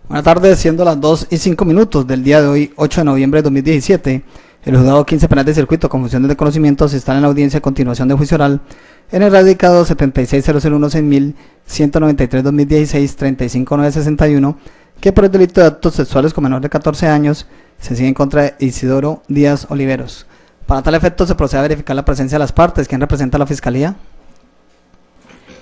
Buenas tardes, siendo las 2:05 del día de hoy, 8 de noviembre de 2017, el juzgado 15 penal de circuito con funciones de conocimiento se está en la audiencia de continuación de juicio oral en el radicado 760016.193-2016-35961, que por el delito de actos sexuales con menor de 14 años se sigue en contra de Isidoro Díaz Oliveros. Para tal efecto se procede a verificar la presencia de las partes. ¿Quién representa a la Fiscalía?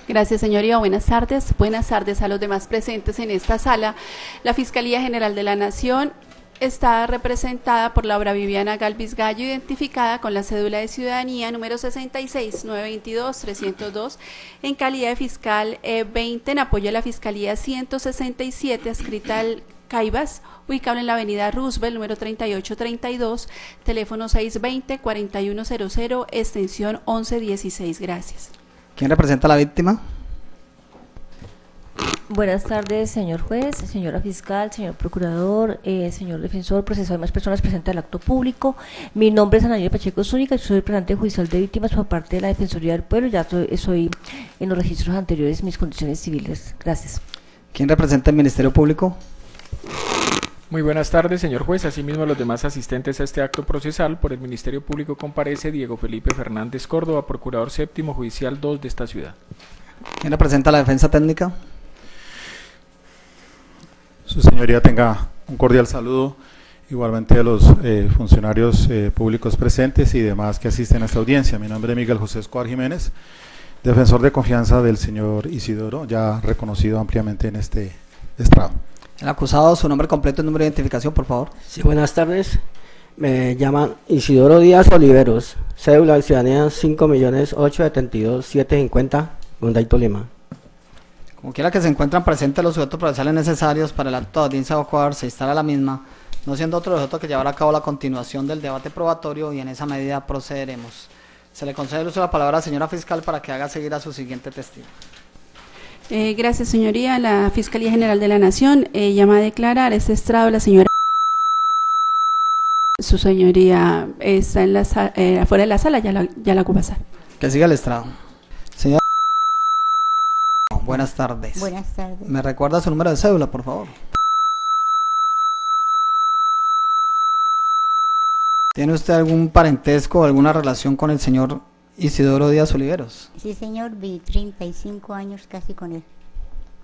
Gracias, señoría. Buenas tardes. Buenas tardes a los demás presentes en esta sala. La Fiscalía General de la Nación está representada por Laura Viviana Galvis Gallo, identificada con la cédula de ciudadanía número 66-922-302, en calidad de fiscal 20, en apoyo a la Fiscalía 167, adscrita al Caibas, ubicado en la avenida Roosevelt, número 3832, teléfono 620-4100, extensión 1116. Gracias. ¿Quién representa a la víctima? Buenas tardes, señor juez, señora fiscal, señor procurador, señor defensor, procesado y más personas presentes al acto público. Mi nombre es Ana María Pacheco Zúñiga, yo soy representante judicial de víctimas por parte de la Defensoría del Pueblo. Ya soy en los registros anteriores mis condiciones civiles. Gracias. ¿Quién representa el Ministerio Público? Muy buenas tardes, señor juez. Asimismo, los demás asistentes a este acto procesal, por el Ministerio Público comparece Diego Felipe Fernández Córdoba, Procurador Séptimo Judicial 2 de esta ciudad. ¿Quién representa a la defensa técnica? Su señoría tenga un cordial saludo, igualmente a los funcionarios públicos presentes y demás que asisten a esta audiencia. Mi nombre es Miguel José Escobar Jiménez, defensor de confianza del señor Isidoro, ya reconocido ampliamente en este estrado. El acusado, su nombre completo y número de identificación, por favor. Sí, buenas tardes. Me llaman Isidoro Díaz Oliveros, cédula de ciudadanía 5.872.750, Hyundai Tolima. Como quiera que se encuentran presentes los sujetos procesales necesarios para el acto de audiencia o coar, se instala la misma, no siendo otro objeto que llevar a cabo la continuación del debate probatorio, y en esa medida procederemos. Se le concede el uso de la palabra a la señora fiscal para que haga seguir a su siguiente testigo. Gracias, señoría. La Fiscalía General de la Nación llama a declarar este estrado la señora. Su señoría está en afuera de la sala, ya la ocupa pasar. Que siga el estrado. Señora, buenas tardes. Buenas tardes. ¿Me recuerda su número de cédula, por favor? ¿Tiene usted algún parentesco o alguna relación con el señor Isidoro Díaz Oliveros? Sí, señor, viví 35 años casi con él.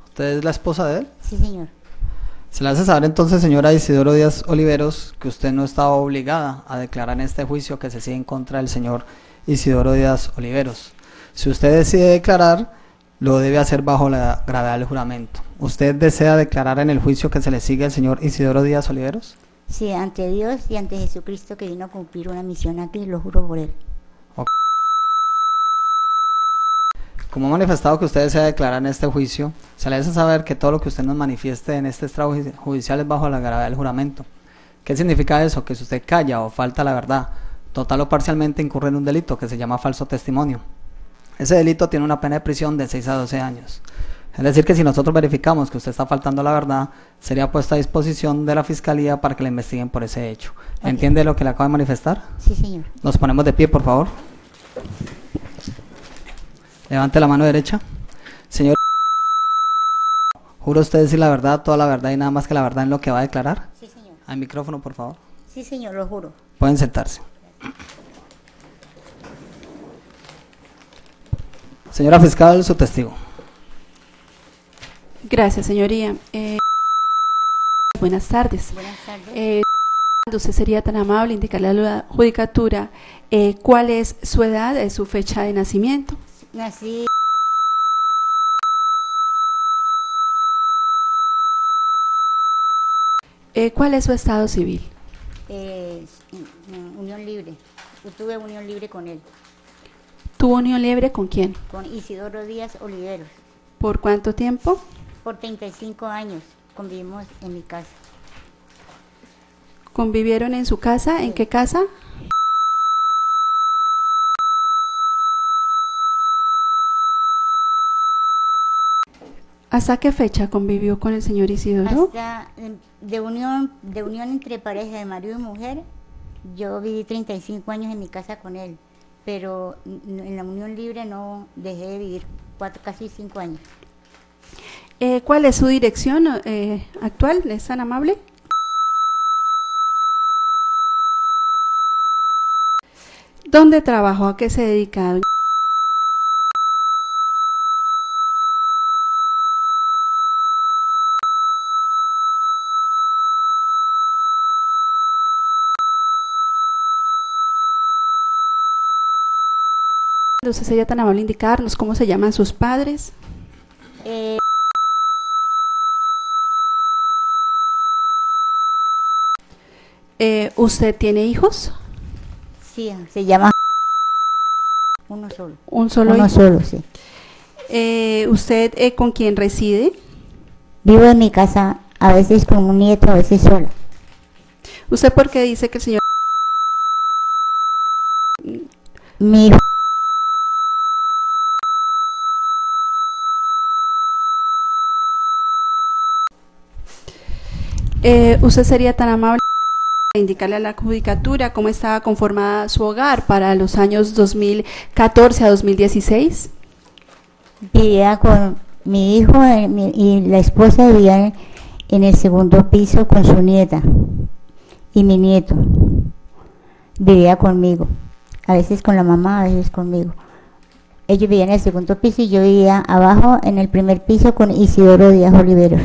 ¿Usted es la esposa de él? Sí, señor. Se le hace saber entonces, señora Isidoro Díaz Oliveros, que usted no estaba obligada a declarar en este juicio que se sigue en contra del señor Isidoro Díaz Oliveros. Si usted decide declarar, lo debe hacer bajo la gravedad del juramento. ¿Usted desea declarar en el juicio que se le sigue al señor Isidoro Díaz Oliveros? Sí, ante Dios y ante Jesucristo, que vino a cumplir una misión aquí, lo juro por él. Como ha manifestado que usted desea declarar en este juicio, se le hace saber que todo lo que usted nos manifieste en este estrado judicial es bajo la gravedad del juramento. ¿Qué significa eso? Que si usted calla o falta la verdad, total o parcialmente, incurre en un delito que se llama falso testimonio. Ese delito tiene una pena de prisión de 6 a 12 años. Es decir, que si nosotros verificamos que usted está faltando la verdad, sería puesta a disposición de la Fiscalía para que le investiguen por ese hecho. ¿Entiende lo que le acabo de manifestar? Sí, señor. Nos ponemos de pie, por favor. Levante la mano derecha. Señor, ¿jura usted decir la verdad, toda la verdad y nada más que la verdad en lo que va a declarar? Sí, señor. Al micrófono, por favor. Sí, señor, lo juro. Pueden sentarse. Señora fiscal, su testigo. Gracias, señoría. Buenas tardes. Buenas tardes. Usted sería tan amable indicarle a la judicatura cuál es su edad, su fecha de nacimiento. Nací. ¿Cuál es su estado civil? Unión libre. Yo tuve unión libre con él. ¿Tuvo unión libre con quién? Con Isidoro Díaz Oliveros. ¿Por cuánto tiempo? Por 35 años convivimos en mi casa. ¿Convivieron en su casa? ¿En qué casa? ¿Hasta qué fecha convivió con el señor Isidoro? Hasta de unión entre pareja de marido y mujer, yo viví 35 años en mi casa con él, pero en la unión libre no dejé de vivir casi 5 años. ¿Cuál es su dirección actual? ¿Es tan amable? ¿Dónde trabajó? ¿A qué se dedica, doña? ¿Usted sería tan amable indicarnos cómo se llaman sus padres? ¿Usted tiene hijos? Sí, se llama uno solo. ¿Un solo Uno hijo? solo, sí. ¿Usted con quién reside? Vivo en mi casa, a veces con un nieto, a veces sola. ¿Usted por qué dice que el señor... Mi hijo, ¿Usted sería tan amable de indicarle a la judicatura cómo estaba conformada su hogar para los años 2014 a 2016? vivía con mi hijo y la esposa vivía en el segundo piso con su nieta y mi nieto. Vivía conmigo, a veces con la mamá, a veces conmigo. Ellos vivían en el segundo piso y yo vivía abajo en el primer piso con Isidoro Díaz Oliveros.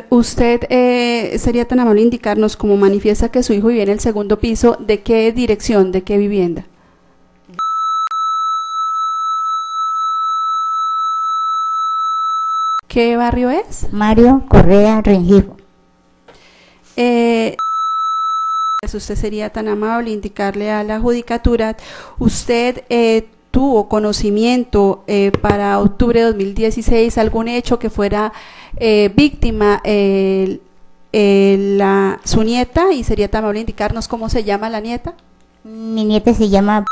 ¿Usted sería tan amable de indicarnos cómo manifiesta que su hijo vivía en el segundo piso, de qué dirección, de qué vivienda? ¿Qué barrio es? Mario Correa Rengifo. Usted sería tan amable de indicarle a la judicatura, usted tuvo conocimiento para octubre de 2016 algún hecho que fuera víctima su nieta, y sería tan amable de indicarnos cómo se llama la nieta. Mi nieta se llama...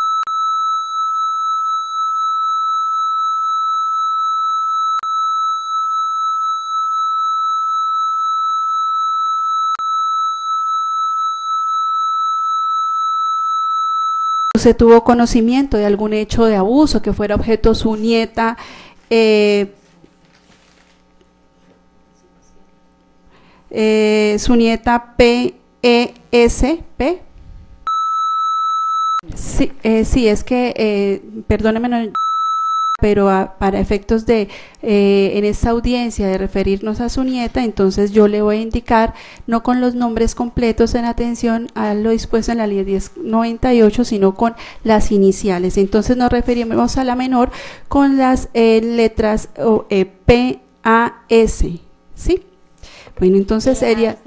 ¿Usted tuvo conocimiento de algún hecho de abuso que fuera objeto su nieta? Su nieta PESP. Sí, sí, es que, perdóneme, no, pero para efectos de, en esta audiencia, de referirnos a su nieta, entonces yo le voy a indicar, no con los nombres completos en atención a lo dispuesto en la ley 1098, sino con las iniciales. Entonces nos referimos a la menor con las letras PAS, ¿sí? Bueno, entonces sería...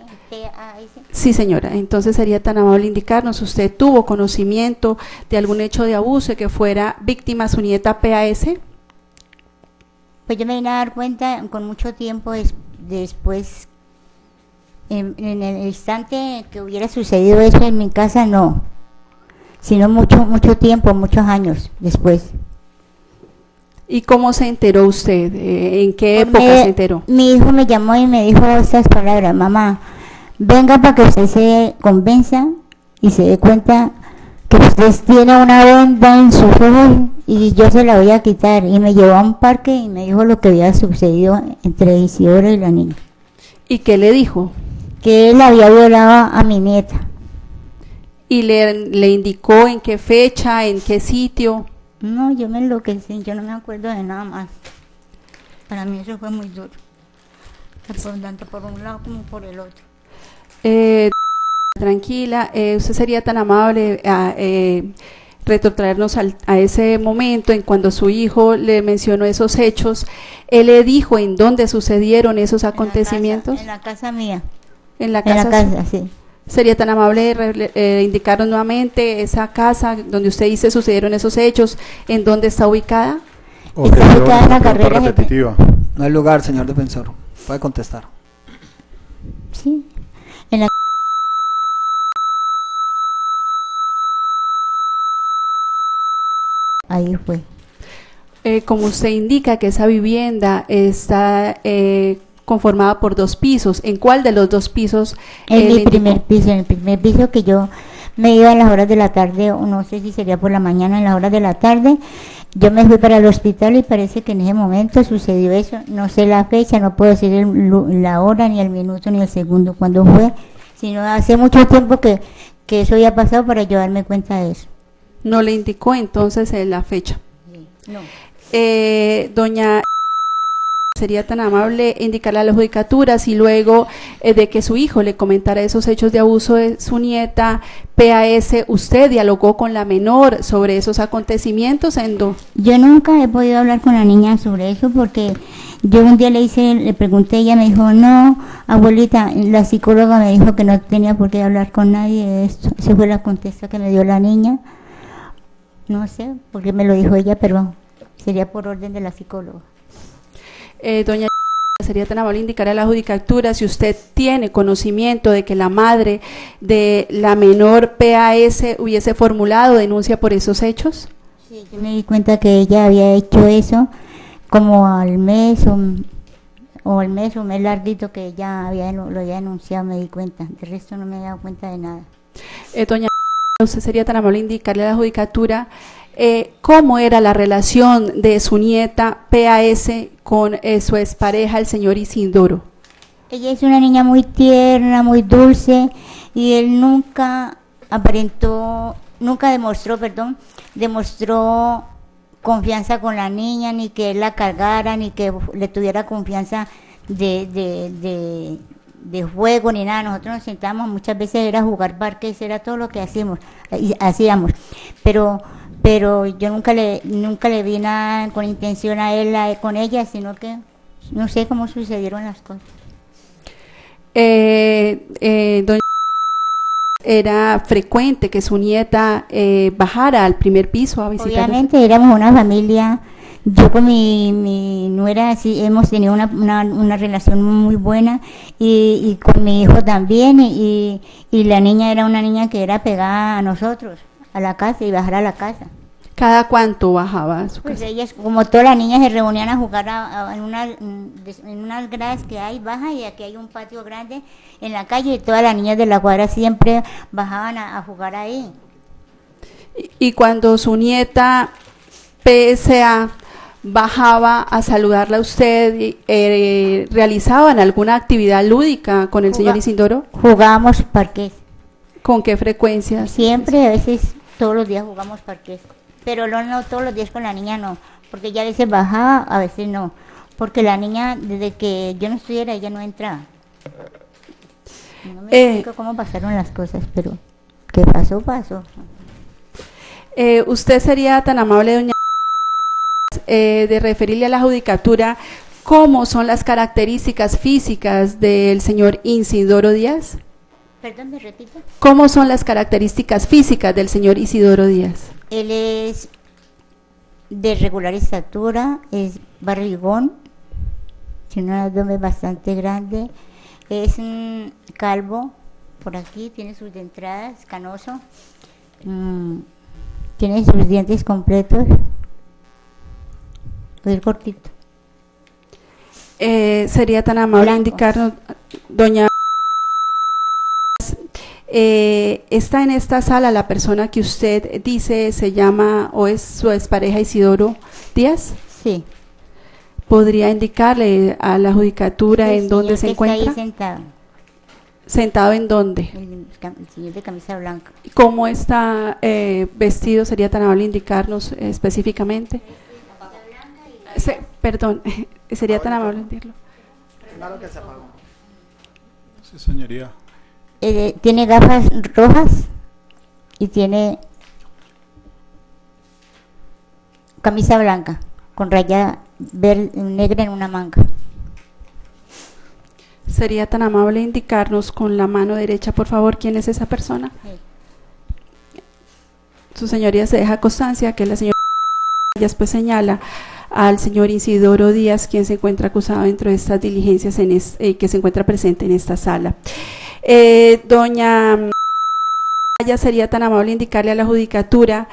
Sí, señora, entonces sería tan amable indicarnos, ¿usted tuvo conocimiento de algún hecho de abuso que fuera víctima su nieta PAS? Pues yo me vine a dar cuenta con mucho tiempo después, en el instante que hubiera sucedido eso en mi casa, no, sino mucho tiempo, muchos años después. ¿Y cómo se enteró usted? ¿En qué época se enteró? Mi hijo me llamó y me dijo estas palabras: mamá, venga para que usted se convenza y se dé cuenta que usted tiene una venda en sus ojos y yo se la voy a quitar. Y me llevó a un parque y me dijo lo que había sucedido entre Isidoro y la niña. ¿Y qué le dijo? Que él había violado a mi nieta. ¿Y le indicó en qué fecha, en qué sitio? No, yo me enloquecí, yo no me acuerdo de nada más. Para mí eso fue muy duro, tanto por un lado como por el otro. Tranquila, usted sería tan amable a retrotraernos a ese momento en cuando su hijo le mencionó esos hechos. ¿Él le dijo en dónde sucedieron esos acontecimientos? En la casa mía. En la casa, sí. ¿Sería tan amable de indicarnos nuevamente esa casa donde usted dice sucedieron esos hechos, en dónde está ubicada? Está ubicada en la carrera repetitiva. No hay lugar, señor defensor. Puede contestar. Sí, en la... Ahí fue. Como usted indica que esa vivienda está conformada por dos pisos, ¿en cuál de los dos pisos? En mi primer piso, en el primer piso que yo me iba en las horas de la tarde, o no sé si sería por la mañana, en las horas de la tarde. Yo me fui para el hospital y parece que en ese momento sucedió eso. No sé la fecha, no puedo decir la hora, ni el minuto, ni el segundo, cuando fue, sino hace mucho tiempo que eso había pasado para yo darme cuenta de eso. No le indicó entonces la fecha. No. Doña, sería tan amable indicarle a la judicatura si luego de que su hijo le comentara esos hechos de abuso de su nieta PAS, usted dialogó con la menor sobre esos acontecimientos. Yo nunca he podido hablar con la niña sobre eso porque yo un día le pregunté, ella me dijo, no, abuelita, la psicóloga me dijo que no tenía por qué hablar con nadie de esto. Esa fue la contesta que me dio la niña. No sé por qué me lo dijo ella, pero sería por orden de la psicóloga. Doña, sería tan amable indicar a la judicatura si usted tiene conocimiento de que la madre de la menor PAS hubiese formulado denuncia por esos hechos. Sí, yo me di cuenta que ella había hecho eso como al mes o al mes o mes larguito que ella lo había denunciado, me di cuenta. De resto no me he dado cuenta de nada. Doña, usted sería tan amable indicarle a la judicatura cómo era la relación de su nieta PAS con su expareja, el señor Isidoro. Ella es una niña muy tierna, muy dulce, y él nunca demostró confianza con la niña, ni que él la cargara, ni que le tuviera confianza de juego, ni nada. Nosotros nos sentábamos, muchas veces era jugar parques, era todo lo que hacíamos, pero yo nunca le vi nada con intención a él, con ella, sino que no sé cómo sucedieron las cosas. Doña, ¿era frecuente que su nieta bajara al primer piso a visitar? Obviamente éramos una familia. Yo con mi nuera así hemos tenido una relación muy buena, y con mi hijo también, y la niña era una niña que era pegada a nosotros, a la casa, y bajar a la casa. ¿Cada cuánto bajaba a su casa? Pues ellas, como todas las niñas, se reunían a jugar en unas gradas que hay, baja, y aquí hay un patio grande en la calle, y todas las niñas de la cuadra siempre bajaban a jugar ahí. Y cuando su nieta PSA bajaba a saludarla a usted, ¿realizaban alguna actividad lúdica con el señor Isidoro? Jugábamos parqués. ¿Con qué frecuencia? Siempre, a veces, todos los días jugamos parqués. Pero no todos los días con la niña, no. Porque ella a veces bajaba, a veces no. Porque la niña, desde que yo no estuviera, ella no entraba. No me explico cómo pasaron las cosas, pero ¿qué pasó? Usted sería tan amable, doña, de referirle a la judicatura cómo son las características físicas del señor Isidoro Díaz. Perdón, ¿me repito? ¿Cómo son las características físicas del señor Isidoro Díaz? Él es de regular estatura, es barrigón, tiene un abdomen bastante grande, es calvo por aquí, tiene sus entradas, canoso, tiene sus dientes completos, es cortito. Sería tan amable Blanco. indicarnos, doña, está en esta sala la persona que usted dice se llama o es su expareja Isidoro Díaz. Sí. ¿Podría indicarle a la judicatura en dónde se encuentra? encuentra? Está ahí sentado, ¿Sentado en dónde? el señor de camisa blanca. ¿Cómo está vestido? ¿Sería tan amable indicarnos específicamente? Perdón, sería tan amable decirlo. Claro que se apagó. Sí, señoría. Tiene gafas rojas y tiene camisa blanca con raya negra en una manga. Sería tan amable indicarnos con la mano derecha, por favor, quién es esa persona. Sí. Su señoría se deja constancia que la señora después señala al señor Isidoro Díaz, quien se encuentra acusado dentro de estas diligencias que se encuentra presente en esta sala. Doña, ya sería tan amable indicarle a la judicatura,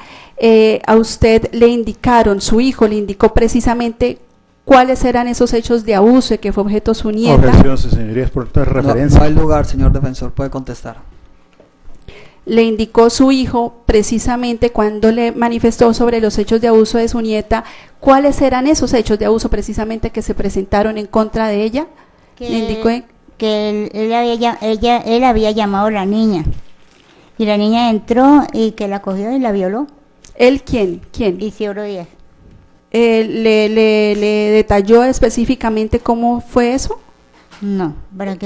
a usted le indicaron, su hijo le indicó precisamente cuáles eran esos hechos de abuso de que fue objeto su nieta. Objeción, señorías, por referencia. No hay lugar, señor defensor, puede contestar. le indicó su hijo precisamente cuando le manifestó sobre los hechos de abuso de su nieta, cuáles eran esos hechos de abuso precisamente que se presentaron en contra de ella? Le indicó que él había llamado a la niña y la niña entró y que la cogió y la violó. ¿Él quién? Isidoro Díaz. ¿Le detalló específicamente cómo fue eso? No.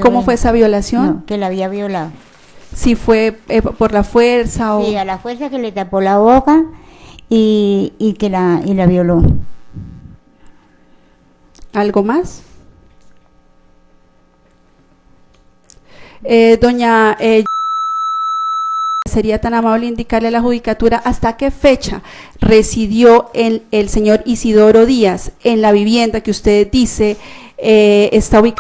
¿Cómo fue esa violación? No, que la había violado. Si fue por la fuerza o... Sí, a la fuerza, que le tapó la boca y que la violó. ¿Algo más? Doña, sería tan amable indicarle a la judicatura hasta qué fecha residió el señor Isidoro Díaz en la vivienda que usted dice está ubicada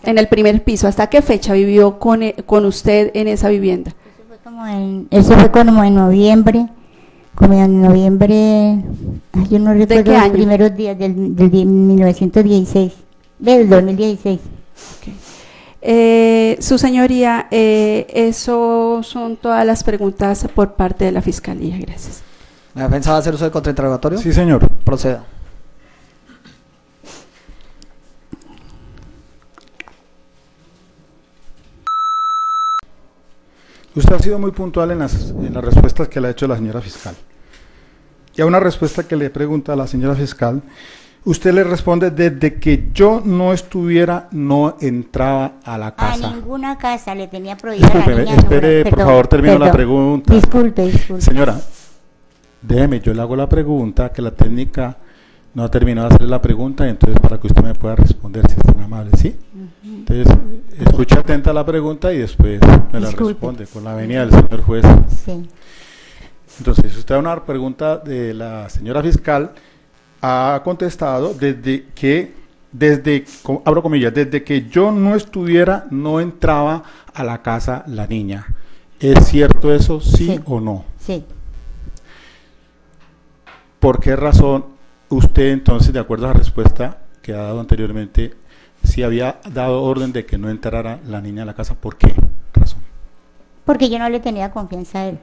en el primer piso. ¿Hasta qué fecha vivió con usted en esa vivienda? Eso fue como en noviembre, yo no recuerdo los primeros días del 1916, del 2016. Okay. Su señoría, eso son todas las preguntas por parte de la Fiscalía. Gracias. ¿La defensa va a hacer uso de contrainterrogatorio? Sí, señor. Proceda. Usted ha sido muy puntual en las respuestas que le ha hecho la señora fiscal. Y a una respuesta que le pregunta a la señora fiscal, usted le responde: desde que yo no estuviera, no entraba a la casa. A ninguna casa le tenía prohibida la niña. Espere, por favor, termino la pregunta. Disculpe. Señora, déjeme, yo le hago la pregunta, que la técnica no ha terminado de hacerle la pregunta, y entonces para que usted me pueda responder, si es tan amable, ¿sí? Entonces, escucha atenta la pregunta y después me la responde, con la venia del señor juez. Sí. Entonces, usted a una pregunta de la señora fiscal ha contestado abro comillas, desde que yo no estuviera, no entraba a la casa la niña. ¿Es cierto eso, sí o no? Sí. ¿Por qué razón usted entonces, de acuerdo a la respuesta que ha dado anteriormente, si había dado orden de que no entrara la niña a la casa? ¿Por qué razón? Porque yo no le tenía confianza a él.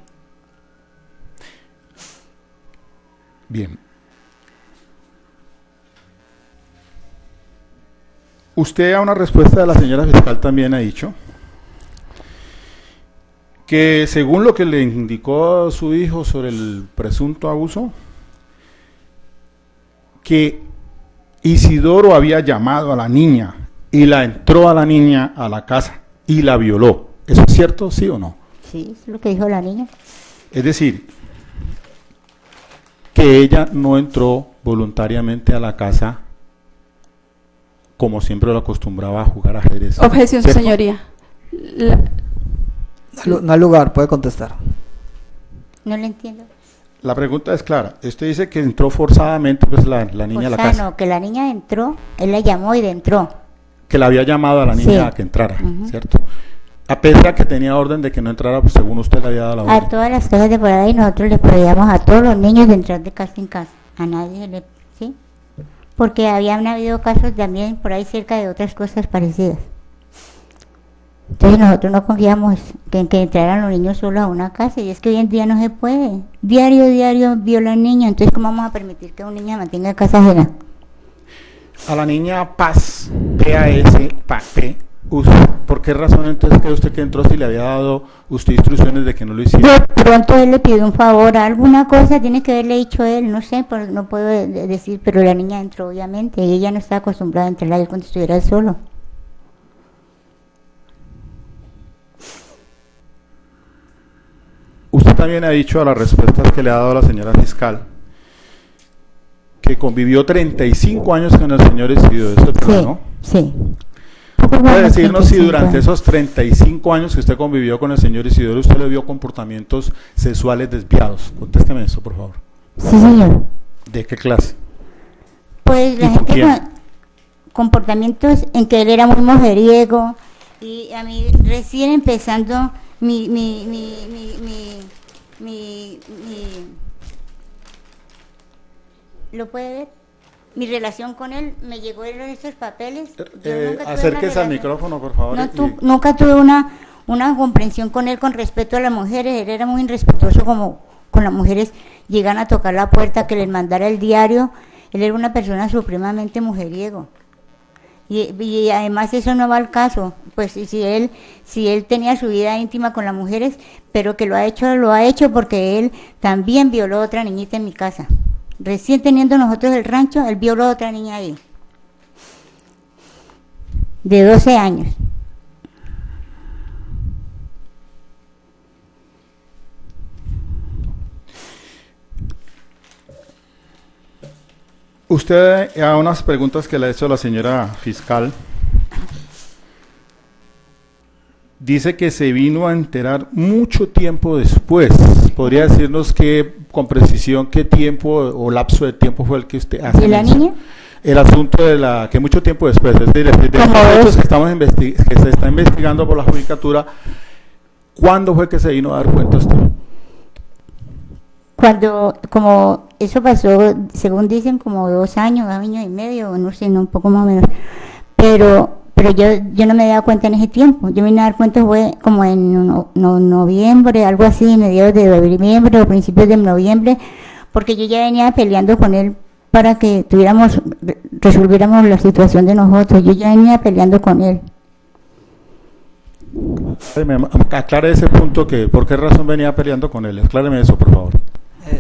Bien. Usted a una respuesta de la señora fiscal también ha dicho que según lo que le indicó a su hijo sobre el presunto abuso, que Isidoro había llamado a la niña y la entró a la niña a la casa y la violó. ¿Eso es cierto, sí o no? Sí, es lo que dijo la niña. Es decir, que ella no entró voluntariamente a la casa como siempre lo acostumbraba a jugar ajedrez. Objeción, ¿cierto? señoría. No hay lugar, puede contestar. No le entiendo. La pregunta es clara. Usted dice que entró forzadamente pues la niña a la casa. No, que la niña entró, él la llamó y entró. Que la había llamado a la niña Sí. a que entrara, ¿cierto? A pesar que tenía orden de que no entrara, pues según usted le había dado la orden. A todas las casas de por ahí nosotros le prohibíamos a todos los niños de entrar de casa en casa. A nadie le... ¿sí? Porque habían habido casos también por ahí cerca de otras cosas parecidas. Entonces nosotros no confiamos en que entraran los niños solos a una casa, y es que hoy en día no se puede. Diario violan niños, entonces ¿cómo vamos a permitir que un niño mantenga casa ajena? A la niña Paz, P-A-S, ¿por qué razón entonces cree usted que entró si le había dado usted instrucciones de que no lo hiciera? De pronto él le pidió un favor, alguna cosa tiene que haberle dicho él, no sé, no puedo decir, pero la niña entró obviamente, y ella no está acostumbrada a entrar a él cuando estuviera él solo. Usted también ha dicho a las respuestas que le ha dado la señora fiscal que convivió 35 años con el señor Isidoro, ¿eso es verdad, no? Sí. ¿Puede decirnos si durante esos 35 años que usted convivió con el señor Isidoro, usted le vio comportamientos sexuales desviados? Contésteme eso, por favor. Sí, señor. ¿De qué clase? Pues la gente con comportamientos en que él era muy mujeriego, y a mí recién empezando ¿lo puede ver? mi relación con él, me llegó en esos papeles. Yo nunca tuve una Acérquese al relación. micrófono, por favor. Nunca tuve una comprensión con él con respeto a las mujeres. Él era muy irrespetuoso como con las mujeres. Llegan a tocar la puerta, que les mandara el diario. Él era una persona supremamente mujeriego. Y además eso no va al caso. Pues si él tenía su vida íntima con las mujeres, pero que lo ha hecho porque él también violó a otra niñita en mi casa. Recién teniendo nosotros el rancho, él violó a otra niña ahí, de 12 años. Usted, a unas preguntas que le ha hecho la señora fiscal, dice que se vino a enterar mucho tiempo después. ¿Podría decirnos con precisión qué tiempo o lapso de tiempo fue el que usted hace? ¿De la niña? El asunto de que mucho tiempo después, es decir, de los hechos que se está investigando por la judicatura, ¿cuándo fue que se vino a dar cuenta usted? Como eso pasó, según dicen, como 2 años, 2 años y medio, no sé, no, un poco más o menos. Pero yo no me daba cuenta en ese tiempo. Yo me vine a dar cuenta fue como en noviembre, algo así, mediados de noviembre o principios de noviembre, porque yo ya venía peleando con él para que resolviéramos la situación de nosotros. Yo ya venía peleando con él. Aclare ese punto, ¿por qué razón venía peleando con él? Acláreme eso, por favor.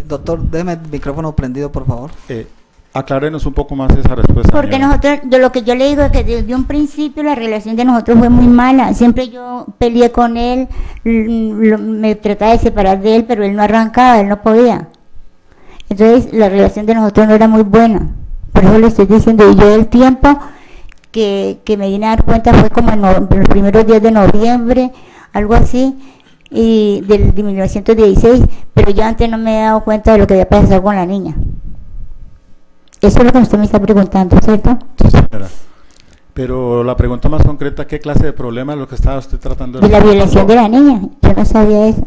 Doctor, déjeme el micrófono prendido, por favor. Aclárenos un poco más esa respuesta. Porque nosotros, de lo que yo le digo es que desde un principio la relación de nosotros fue muy mala. Siempre yo peleé con él, me trataba de separar de él, pero él no arrancaba, él no podía. Entonces la relación de nosotros no era muy buena. Por eso le estoy diciendo, y yo el tiempo que me vine a dar cuenta fue como en los primeros días de noviembre, algo así, y de 1916, pero yo antes no me he dado cuenta de lo que había pasado con la niña. Eso es lo que usted me está preguntando, ¿cierto? Sí, señora. Pero la pregunta más concreta, ¿qué clase de problema es lo que estaba usted tratando de la violación de la niña? Yo no sabía eso.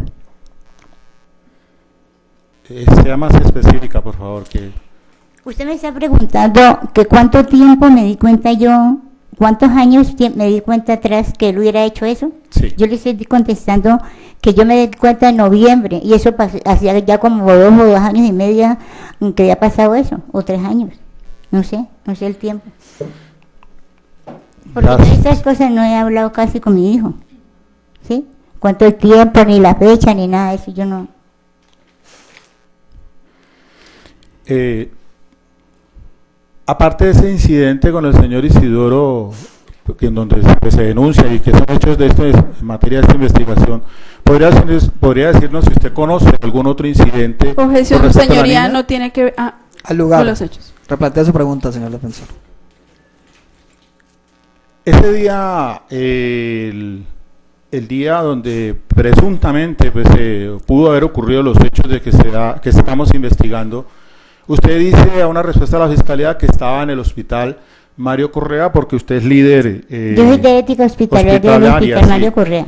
Sea más específica, por favor. Usted me está preguntando que cuánto tiempo me di cuenta yo, cuántos años me di cuenta atrás que él hubiera hecho eso. Sí. Yo le estoy contestando que yo me di cuenta en noviembre, y eso hacía ya como 2 o 2 años y medio que había pasado eso, o 3 años, no sé el tiempo. Porque de estas cosas no he hablado casi con mi hijo, ¿sí? Cuánto el tiempo, ni la fecha, ni nada de eso, yo no. Aparte de ese incidente con el señor Isidoro, en donde se denuncia y que son hechos de esto en materia de esta investigación, ¿podría decirnos si usted conoce algún otro incidente? Objeción, su señoría no tiene que ver al lugar. Con los hechos. Replantea su pregunta, señor defensor. Ese día, el día donde presuntamente pudo haber ocurrido los hechos de que estamos investigando, usted dice a una respuesta a la fiscalía que estaba en el hospital Mario Correa porque usted es líder. Yo soy de ética hospitalaria del hospital Mario Correa.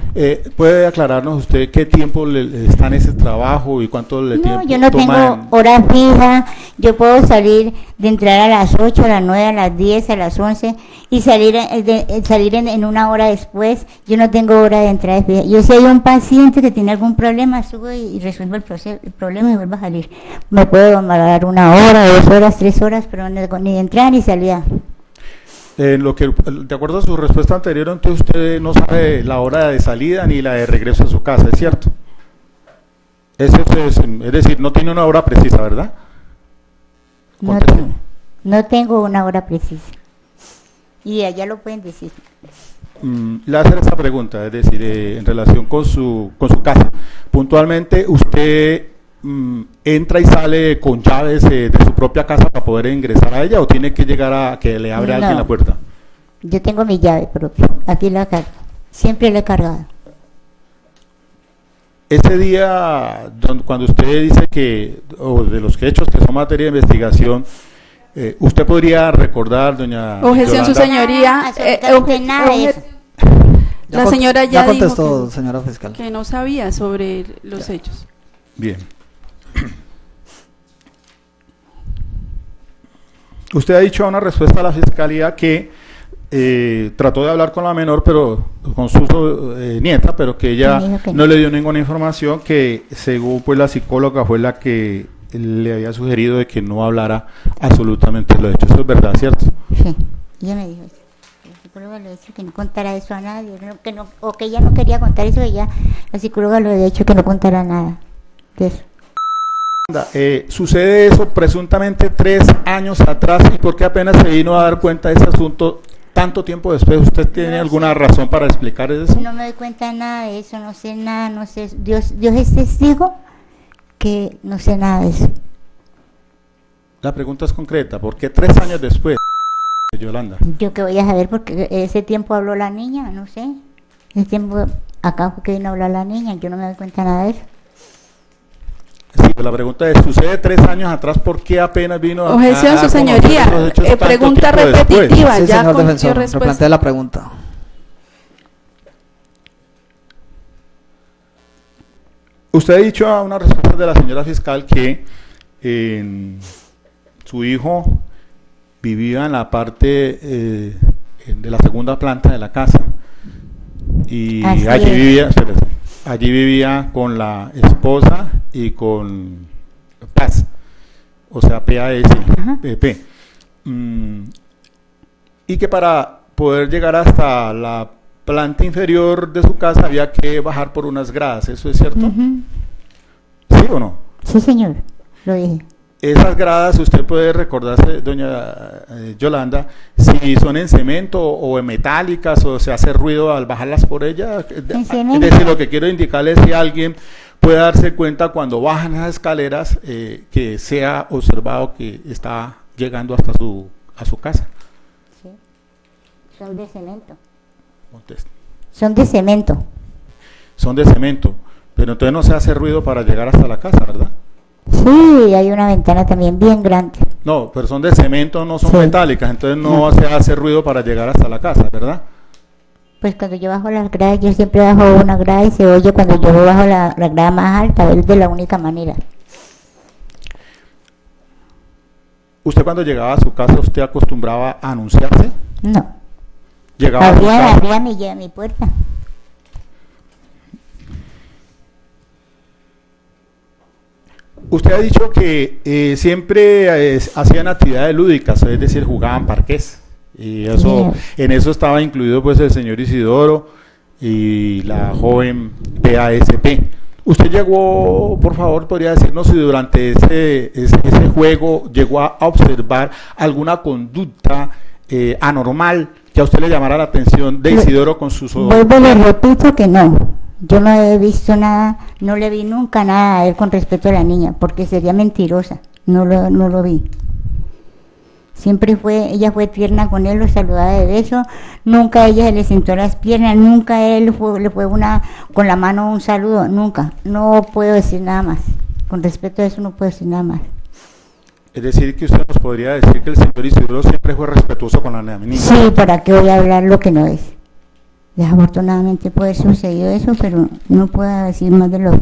¿Puede aclararnos usted qué tiempo está en ese trabajo y cuánto le tiempo? No, yo no tengo hora fija. Yo puedo salir de entrar a las 8, a las 9, a las 10, a las 11 y salir en una hora después. Yo no tengo hora de entrada fija. Yo si hay un paciente que tiene algún problema, subo y resuelvo el problema y vuelvo a salir. Me puedo demorar 1 hora, 2 horas, 3 horas, pero ni de entrar ni salida. De acuerdo a su respuesta anterior, entonces usted no sabe la hora de salida ni la de regreso a su casa, ¿es cierto? Es decir, no tiene una hora precisa, ¿verdad? No tengo una hora precisa. Y allá lo pueden decir. Le hacer esta pregunta, es decir, en relación con su casa. Puntualmente, ¿usted entra y sale con llaves de su propia casa para poder ingresar a ella o tiene que llegar a que le abra alguien la puerta? Yo tengo mi llave propia, aquí la cargo, siempre la he cargado. Ese día, cuando usted dice o de los hechos que son materia de investigación, ¿usted podría recordar, doña Objeción, Yolanda? su señoría. La señora ya contestó, dijo señora fiscal, que no sabía sobre los hechos. Bien. Usted ha dicho una respuesta a la Fiscalía que trató de hablar con la menor, pero con su nieta, pero que ella no le dio ninguna información, que según pues la psicóloga fue la que le había sugerido de que no hablara absolutamente lo hecho. Eso es verdad, ¿cierto? Sí, ella me dijo eso. La psicóloga le dijo que no contara eso a nadie, o que ella no quería contar eso, la psicóloga le había dicho que no contara nada de eso. Sucede eso presuntamente 3 años atrás, ¿y por qué apenas se vino a dar cuenta de ese asunto tanto tiempo después? ¿Usted tiene alguna razón para explicar eso? No me doy cuenta de nada de eso, no sé nada, no sé. Dios es testigo que no sé nada de eso. La pregunta es concreta, ¿por qué 3 años después, Yolanda? Yo que voy a saber, porque ese tiempo habló la niña, no sé. Ese tiempo acá fue que vino a hablar la niña, yo no me doy cuenta de nada de eso. Sí, pues la pregunta es, sucede 3 años atrás, ¿por qué apenas vino a Objeción, su señoría. Pregunta repetitiva. Sí, ya señor con defensor, respuesta. replantee la pregunta. Usted ha dicho a una respuesta de la señora fiscal que su hijo vivía en la parte de la segunda planta de la casa y allí vivía con la esposa y con Paz, o sea, P-A-S-P. Y que para poder llegar hasta la planta inferior de su casa había que bajar por unas gradas, ¿eso es cierto? ¿Sí o no? Sí, señor, lo dije. Esas gradas, usted puede recordarse, doña Yolanda, si son en cemento o en metálicas, o se hace ruido al bajarlas por ellas. En cemento. Es decir, lo que quiero indicarle es si alguien puede darse cuenta cuando bajan esas escaleras, que sea observado que está llegando hasta a su casa. Sí, son de cemento. Conteste. Son de cemento. Son de cemento, pero entonces no se hace ruido para llegar hasta la casa, ¿verdad? Sí, hay una ventana también bien grande. No, pero son de cemento, no son metálicas, entonces no se hace ruido para llegar hasta la casa, ¿verdad? Pues cuando yo bajo las gradas, yo siempre bajo una grada y se oye cuando yo bajo la grada más alta, es de la única manera. ¿Usted cuando llegaba a su casa, usted acostumbraba a anunciarse? No. Llegaba abría mi puerta. Usted ha dicho que siempre hacían actividades lúdicas, es decir, jugaban parqués. Y eso, en eso estaba incluido pues el señor Isidoro y la joven PASP. Usted llegó, por favor, podría decirnos si durante ese juego llegó a observar alguna conducta anormal que a usted le llamara la atención de Isidoro con sus ojos. Vuelvo y le repito que no. Yo no he visto nada, no le vi nunca nada a él con respecto a la niña, porque sería mentirosa, no lo vi. Siempre ella fue tierna con él, lo saludaba de beso, nunca ella se le sentó las piernas, nunca él le fue con la mano un saludo, nunca. No puedo decir nada más, con respecto a eso no puedo decir nada más. Es decir, que usted nos podría decir que el señor Isidoro siempre fue respetuoso con la niña. Sí, ¿para qué voy a hablar lo que no es? Desafortunadamente puede haber sucedido eso, pero no puedo decir más de lo.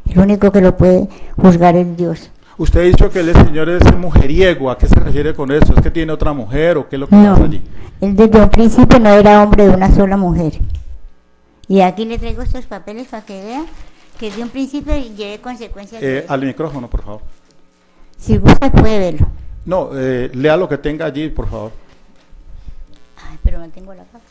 El único que lo puede juzgar es Dios. Usted ha dicho que el señor es mujeriego. ¿A qué se refiere con eso? ¿Es que tiene otra mujer o qué es lo que pasa allí? Él desde un principio no era hombre de una sola mujer. Y aquí le traigo estos papeles para que vea que desde un principio llevé consecuencias. Al micrófono, por favor. Si gusta puede verlo. No, lea lo que tenga allí, por favor. Ay, pero no tengo la papa.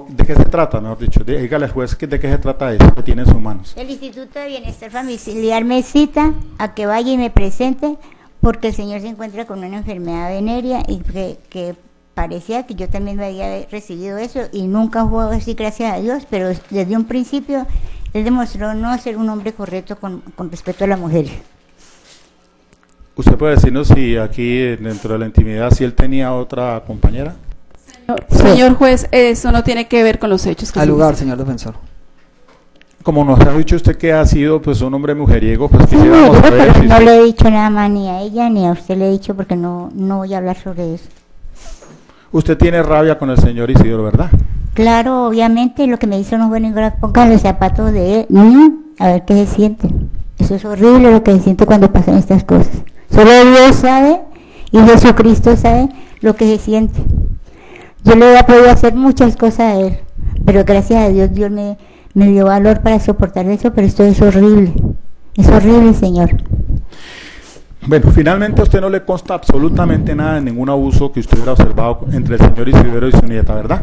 ¿De qué se trata, mejor dicho? Dígale al juez de qué se trata eso que tiene en sus manos. El Instituto de Bienestar Familiar me cita a que vaya y me presente porque el señor se encuentra con una enfermedad venérea y que parecía que yo también había recibido eso y nunca fue así, gracias a Dios, pero desde un principio él demostró no ser un hombre correcto con respecto a la mujer. ¿Usted puede decirnos si aquí dentro de la intimidad si él tenía otra compañera? Señor juez, eso no tiene que ver con los hechos que al se lugar, dicen. señor defensor. Como nos ha dicho usted que ha sido pues un hombre mujeriego, pues Sí, quisiéramos saber si no le he dicho nada más ni a ella ni a usted le he dicho porque no voy a hablar sobre eso. usted tiene rabia con el señor Isidoro, ¿verdad? Claro, obviamente lo que me hizo no fue ninguna, pongan los zapatos de él, a ver qué se siente. Eso es horrible lo que se siente cuando pasan estas cosas. Solo Dios sabe Y Jesucristo sabe lo que se siente. Yo le había podido hacer muchas cosas a Él, pero gracias a Dios, Dios me dio valor para soportar eso, pero esto es horrible, Señor. Bueno, finalmente a usted no le consta absolutamente nada de ningún abuso que usted hubiera observado entre el señor Isidoro y su nieta, ¿verdad?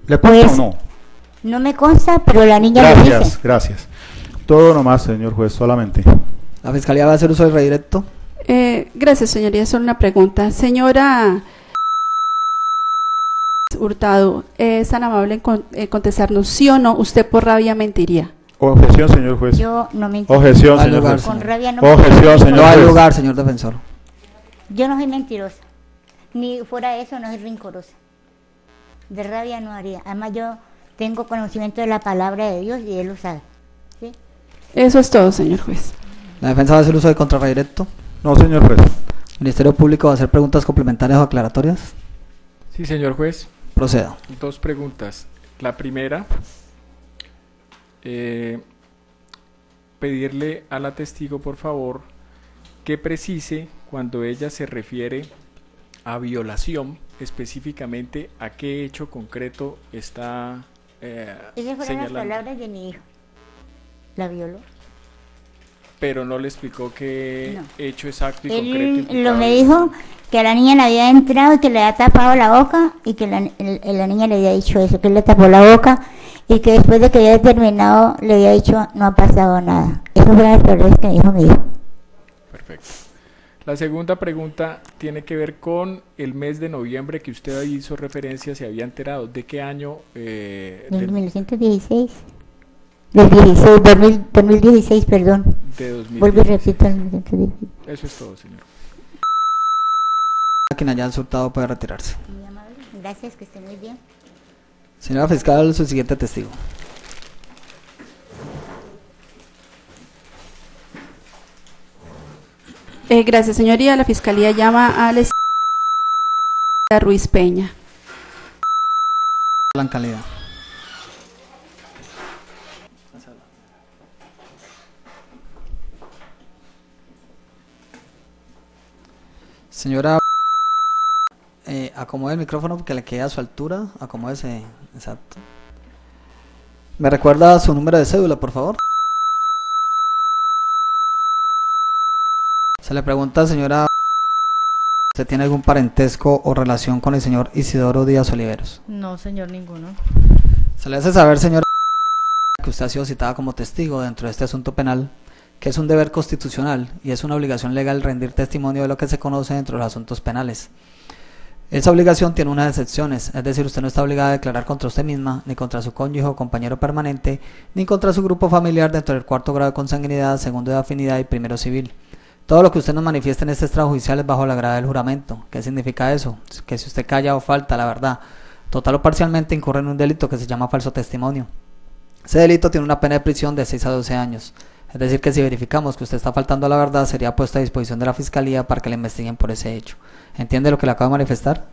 ¿Le consta Pues, o no? No me consta, pero la niña me dice. Gracias. Todo nomás, señor juez, solamente. La Fiscalía va a hacer uso del redirecto. Gracias, señoría. Solo una pregunta. Señora Hurtado, ¿es tan amable en contestarnos sí o no? ¿Usted por rabia mentiría? Objeción, señor juez. Yo no me Objeción, Al señor lugar, juez. con rabia no. Objeción, señor No hay juez. lugar, señor defensor. Yo no soy mentirosa, ni fuera de eso no soy rencorosa. De rabia no haría. Además yo tengo conocimiento de la palabra de Dios y Él lo sabe. ¿Sí? Eso es todo, señor juez. La defensa va a hacer uso de contrarredirecto. No, señor juez. El Ministerio Público va a hacer preguntas complementarias o aclaratorias. Sí, señor juez. Proceda. 2 preguntas. La primera, pedirle a la testigo, por favor, que precise cuando ella se refiere a violación, específicamente a qué hecho concreto está Esas fueron las señalando. palabras de mi hijo. La violó. Pero no le explicó qué No. hecho exacto y Él concreto. lo implicaba me violación. dijo que a la niña le había entrado y que le había tapado la boca y que la niña le había dicho eso, que él le tapó la boca y que después de que había terminado le había dicho no ha pasado nada. Eso fueron las palabras que me dijo mi hijo. Perfecto. La segunda pregunta tiene que ver con el mes de noviembre que usted hizo referencia, se había enterado. ¿De qué año? Del Del 1916. Del 2016, perdón. de 2016. Vuelvo y repito, el 1916. Eso es todo, señor. Quien haya insultado puede retirarse. Muy amable. Gracias, que esté muy bien. Señora Fiscal, su siguiente testigo. Gracias, señoría. La Fiscalía llama al Ruiz Peña. Blanca Lida. Señora, acomode el micrófono porque le quede a su altura. Acomódese, exacto. ¿Me recuerda su número de cédula, por favor? Se le pregunta, señora, ¿usted tiene algún parentesco o relación con el señor Isidoro Díaz Oliveros? No, señor, ninguno. Se le hace saber, señora, que usted ha sido citada como testigo dentro de este asunto penal, que es un deber constitucional y es una obligación legal rendir testimonio de lo que se conoce dentro de los asuntos penales. Esa obligación tiene unas excepciones, es decir, usted no está obligada a declarar contra usted misma, ni contra su cónyuge o compañero permanente, ni contra su grupo familiar dentro del 4º grado de consanguinidad, 2º de afinidad y 1º civil. Todo lo que usted nos manifieste en este extrajudicial es bajo la grada del juramento. ¿Qué significa eso? Que si usted calla o falta la verdad, total o parcialmente, incurre en un delito que se llama falso testimonio. Ese delito tiene una pena de prisión de 6 a 12 años. Es decir, que si verificamos que usted está faltando a la verdad, sería puesto a disposición de la Fiscalía para que le investiguen por ese hecho. ¿Entiende lo que le acabo de manifestar?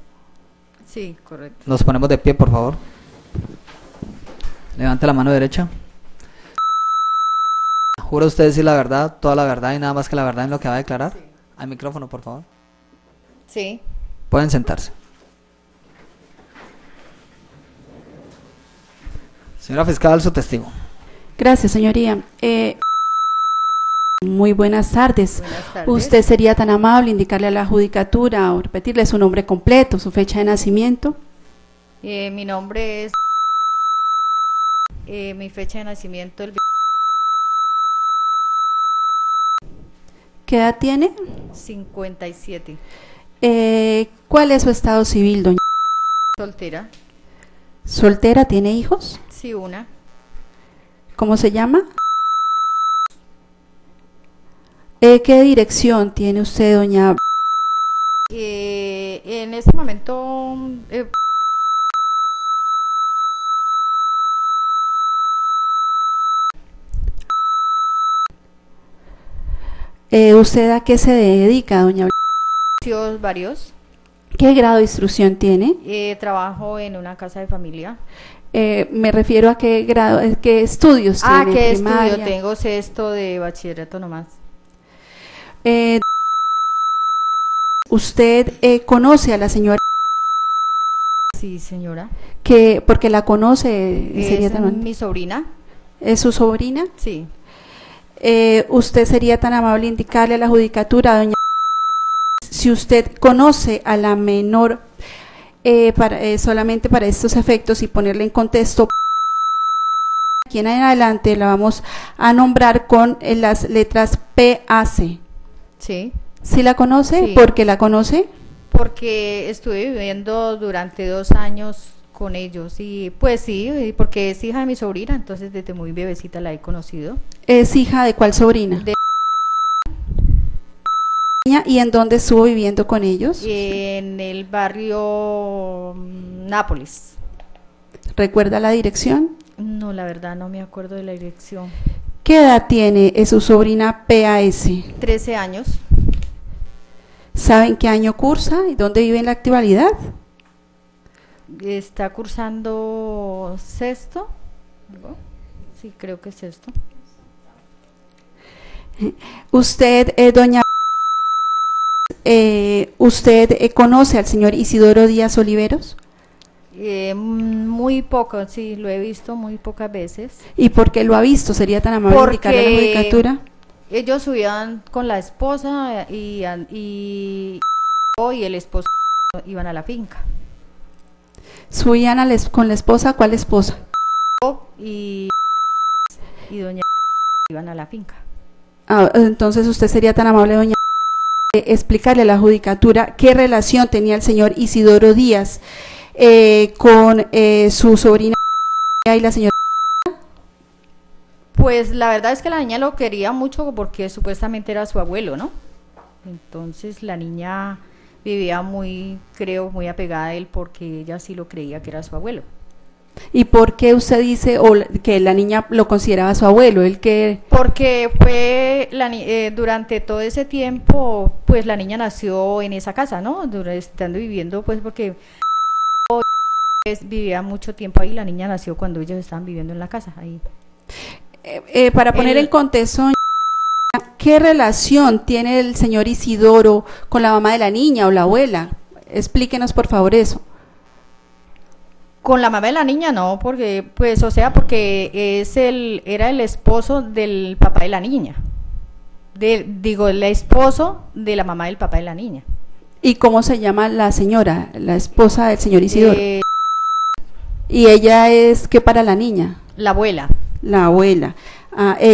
Sí, correcto. Nos ponemos de pie, por favor. Levante la mano derecha. ¿Jura usted decir la verdad, toda la verdad y nada más que la verdad en lo que va a declarar? Sí. Al micrófono, por favor. Sí. Pueden sentarse. Señora Fiscal, su testigo. Gracias, señoría. Muy buenas tardes. Buenas tardes. ¿Usted sería tan amable indicarle a la judicatura o repetirle su nombre completo, su fecha de nacimiento? Mi nombre es... mi fecha de nacimiento el ¿Qué edad tiene? 57. ¿Cuál es su estado civil, doña? Soltera. ¿Soltera? ¿Tiene hijos? Sí, una. ¿Cómo se llama? ¿Qué dirección tiene usted, doña? En este momento... ¿Usted a qué se dedica, doña? varios. ¿Qué grado de instrucción tiene? Trabajo en una casa de familia. Me refiero a qué grado, qué estudios tiene. ¿Qué primaria. estudio? Tengo sexto de bachillerato nomás. ¿Usted conoce a la señora? Sí, señora. Que porque la conoce, sería Es tan mi sobrina. ¿Es su sobrina? Sí. Usted sería tan amable indicarle a la judicatura, doña, si usted conoce a la menor, solamente para estos efectos y ponerle en contexto, aquí en adelante la vamos a nombrar con las letras PAC. Sí. ¿Sí la conoce? Sí. ¿Por qué la conoce? Porque estuve viviendo durante 2 años con ellos y pues sí, porque es hija de mi sobrina, entonces desde muy bebecita la he conocido. ¿Es hija de cuál sobrina? De- ¿Y en dónde estuvo viviendo con ellos? En el barrio Nápoles. ¿Recuerda la dirección? No, la verdad no me acuerdo de la dirección. ¿Qué edad tiene su sobrina PAS? 13 años. ¿Saben qué año cursa y dónde vive en la actualidad? Está cursando sexto. ¿No? Sí, creo que es sexto. Usted, doña, ¿usted conoce al señor Isidoro Díaz Oliveros? Muy poco, sí, lo he visto muy pocas veces. ¿Y por qué lo ha visto? ¿Sería tan amable indicarle a la judicatura? Ellos subían con la esposa y el esposo iban a la finca. ¿Subían con la esposa? ¿Cuál esposa? Y doña iban a la finca. Entonces usted sería tan amable, doña, explicarle a la judicatura qué relación tenía el señor Isidoro Díaz con su sobrina y la señora. Pues la verdad es que la niña lo quería mucho porque supuestamente era su abuelo, ¿no? Entonces la niña vivía muy apegada a él porque ella sí lo creía que era su abuelo. ¿Y por qué usted dice que la niña lo consideraba su abuelo? Porque fue durante todo ese tiempo, pues la niña nació en esa casa, ¿no? Estando viviendo, pues porque vivía mucho tiempo ahí, la niña nació cuando ellos estaban viviendo en la casa, ahí. Para poner en contexto, ¿qué relación tiene el señor Isidoro con la mamá de la niña o la abuela? Explíquenos por favor eso. Con la mamá de la niña no, porque porque era el esposo del papá de la niña. El esposo de la mamá del papá de la niña. ¿Y cómo se llama la señora, la esposa del señor Isidoro? ¿Y ella es qué para la niña? La abuela. La abuela.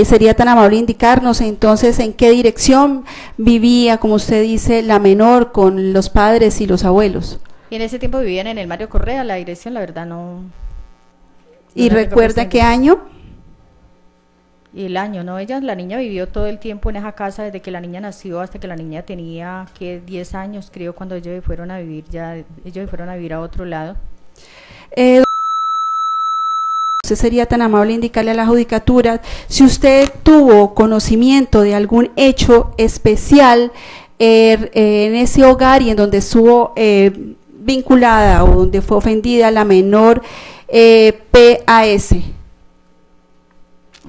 Sería tan amable indicarnos entonces en qué dirección vivía, como usted dice, la menor con los padres y los abuelos. Y en ese tiempo vivían en el Mario Correa, la dirección la verdad no. ¿Y recuerda qué año? Y el año, ¿no? La niña vivió todo el tiempo en esa casa desde que la niña nació hasta que la niña tenía 10 años, creo, cuando ellos fueron a vivir a otro lado. Usted sería tan amable indicarle a la judicatura si usted tuvo conocimiento de algún hecho especial en ese hogar y en donde estuvo vinculada o donde fue ofendida la menor PAS.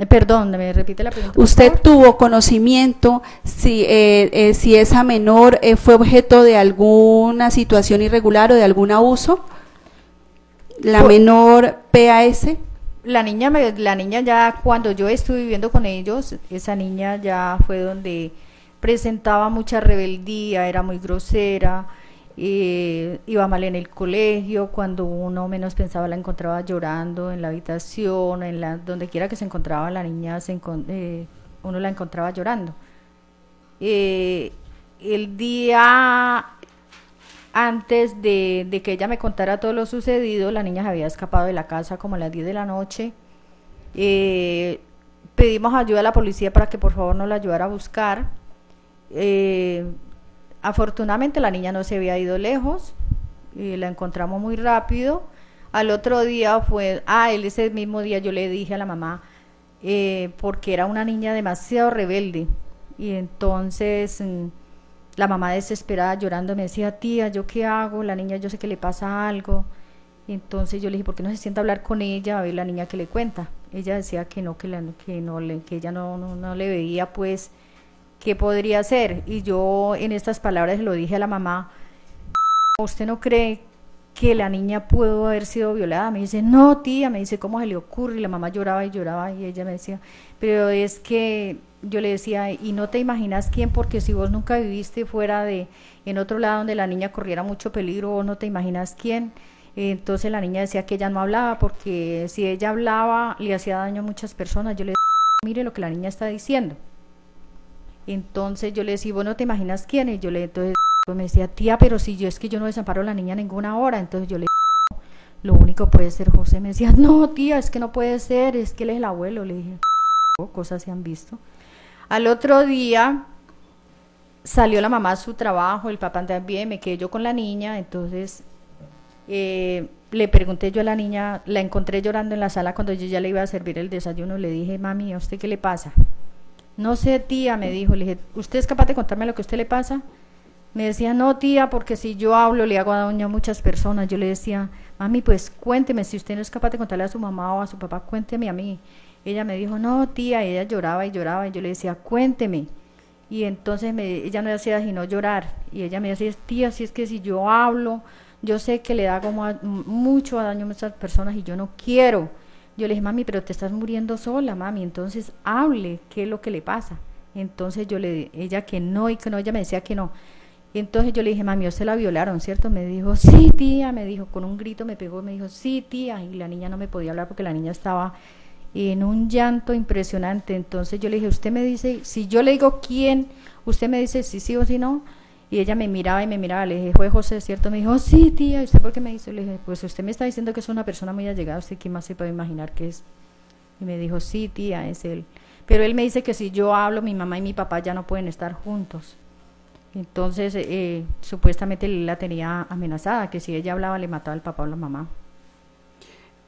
Perdón, ¿me repite la pregunta? ¿Usted tuvo conocimiento si esa menor fue objeto de alguna situación irregular o de algún abuso? ¿La menor PAS? La niña ya cuando yo estuve viviendo con ellos, esa niña ya fue donde presentaba mucha rebeldía, era muy grosera, iba mal en el colegio, cuando uno menos pensaba la encontraba llorando en la habitación, donde quiera que se encontraba la niña, uno la encontraba llorando. El día antes de que ella me contara todo lo sucedido, la niña se había escapado de la casa como a las 10 de la noche. Pedimos ayuda a la policía para que por favor nos la ayudara a buscar. Afortunadamente la niña no se había ido lejos, la encontramos muy rápido. Al otro día ese mismo día yo le dije a la mamá, porque era una niña demasiado rebelde, y entonces la mamá desesperada llorando me decía, tía, ¿yo qué hago? La niña yo sé que le pasa algo. Y entonces yo le dije, ¿por qué no se sienta a hablar con ella? A ver la niña que le cuenta. Ella decía que ella no le veía pues ¿qué podría ser? Y yo en estas palabras lo dije a la mamá, ¿usted no cree que la niña pudo haber sido violada? Me dice, no tía, me dice, ¿cómo se le ocurre? Y la mamá lloraba y ella me decía, pero es que yo le decía, y no te imaginas quién, porque si vos nunca viviste fuera de, en otro lado donde la niña corriera mucho peligro, vos no te imaginas quién. Entonces la niña decía que ella no hablaba, porque si ella hablaba le hacía daño a muchas personas. Yo le decía, mire lo que la niña está diciendo. Entonces yo le decía, vos no te imaginas quién, y yo le, entonces me decía, tía, pero si yo es que yo no desamparo a la niña ninguna hora. Entonces yo le dije, lo único puede ser José. Me decía, no tía, es que no puede ser, es que él es el abuelo. Le dije, cosas se han visto. Al otro día salió la mamá a su trabajo, el papá también, me quedé yo con la niña. Entonces le pregunté yo a la niña, la encontré llorando en la sala cuando yo ya le iba a servir el desayuno. Le dije, mami, ¿a usted qué le pasa? No sé tía, me dijo. Le dije, ¿usted es capaz de contarme lo que a usted le pasa? Me decía, no tía, porque si yo hablo le hago daño a muchas personas. Yo le decía, mami, pues cuénteme, si usted no es capaz de contarle a su mamá o a su papá, cuénteme a mí. Ella me dijo, no tía, ella lloraba y lloraba, y yo le decía, cuénteme. Y entonces ella no hacía sino llorar, y ella me decía, tía, si es que si yo hablo, yo sé que le da como mucho daño a muchas personas y yo no quiero. Yo le dije, mami, pero te estás muriendo sola, mami, entonces hable, ¿qué es lo que le pasa? Entonces ella que no, ella me decía que no. Entonces yo le dije, mami, ¿usted la violaron, cierto? Me dijo, sí, tía, me dijo, con un grito me pegó, me dijo, sí, tía, y la niña no me podía hablar porque la niña estaba en un llanto impresionante. Entonces yo le dije, usted me dice, si yo le digo quién, usted me dice si sí o si no. Y ella me miraba y me miraba, le dije, fue José, ¿cierto? Me dijo, sí, tía, ¿y usted por qué me dice? Le dije, pues usted me está diciendo que es una persona muy allegada, ¿usted qué más se puede imaginar que es? Y me dijo, sí, tía, es él. Pero él me dice que si yo hablo, mi mamá y mi papá ya no pueden estar juntos. Entonces, supuestamente la tenía amenazada, que si ella hablaba le mataba al papá o la mamá.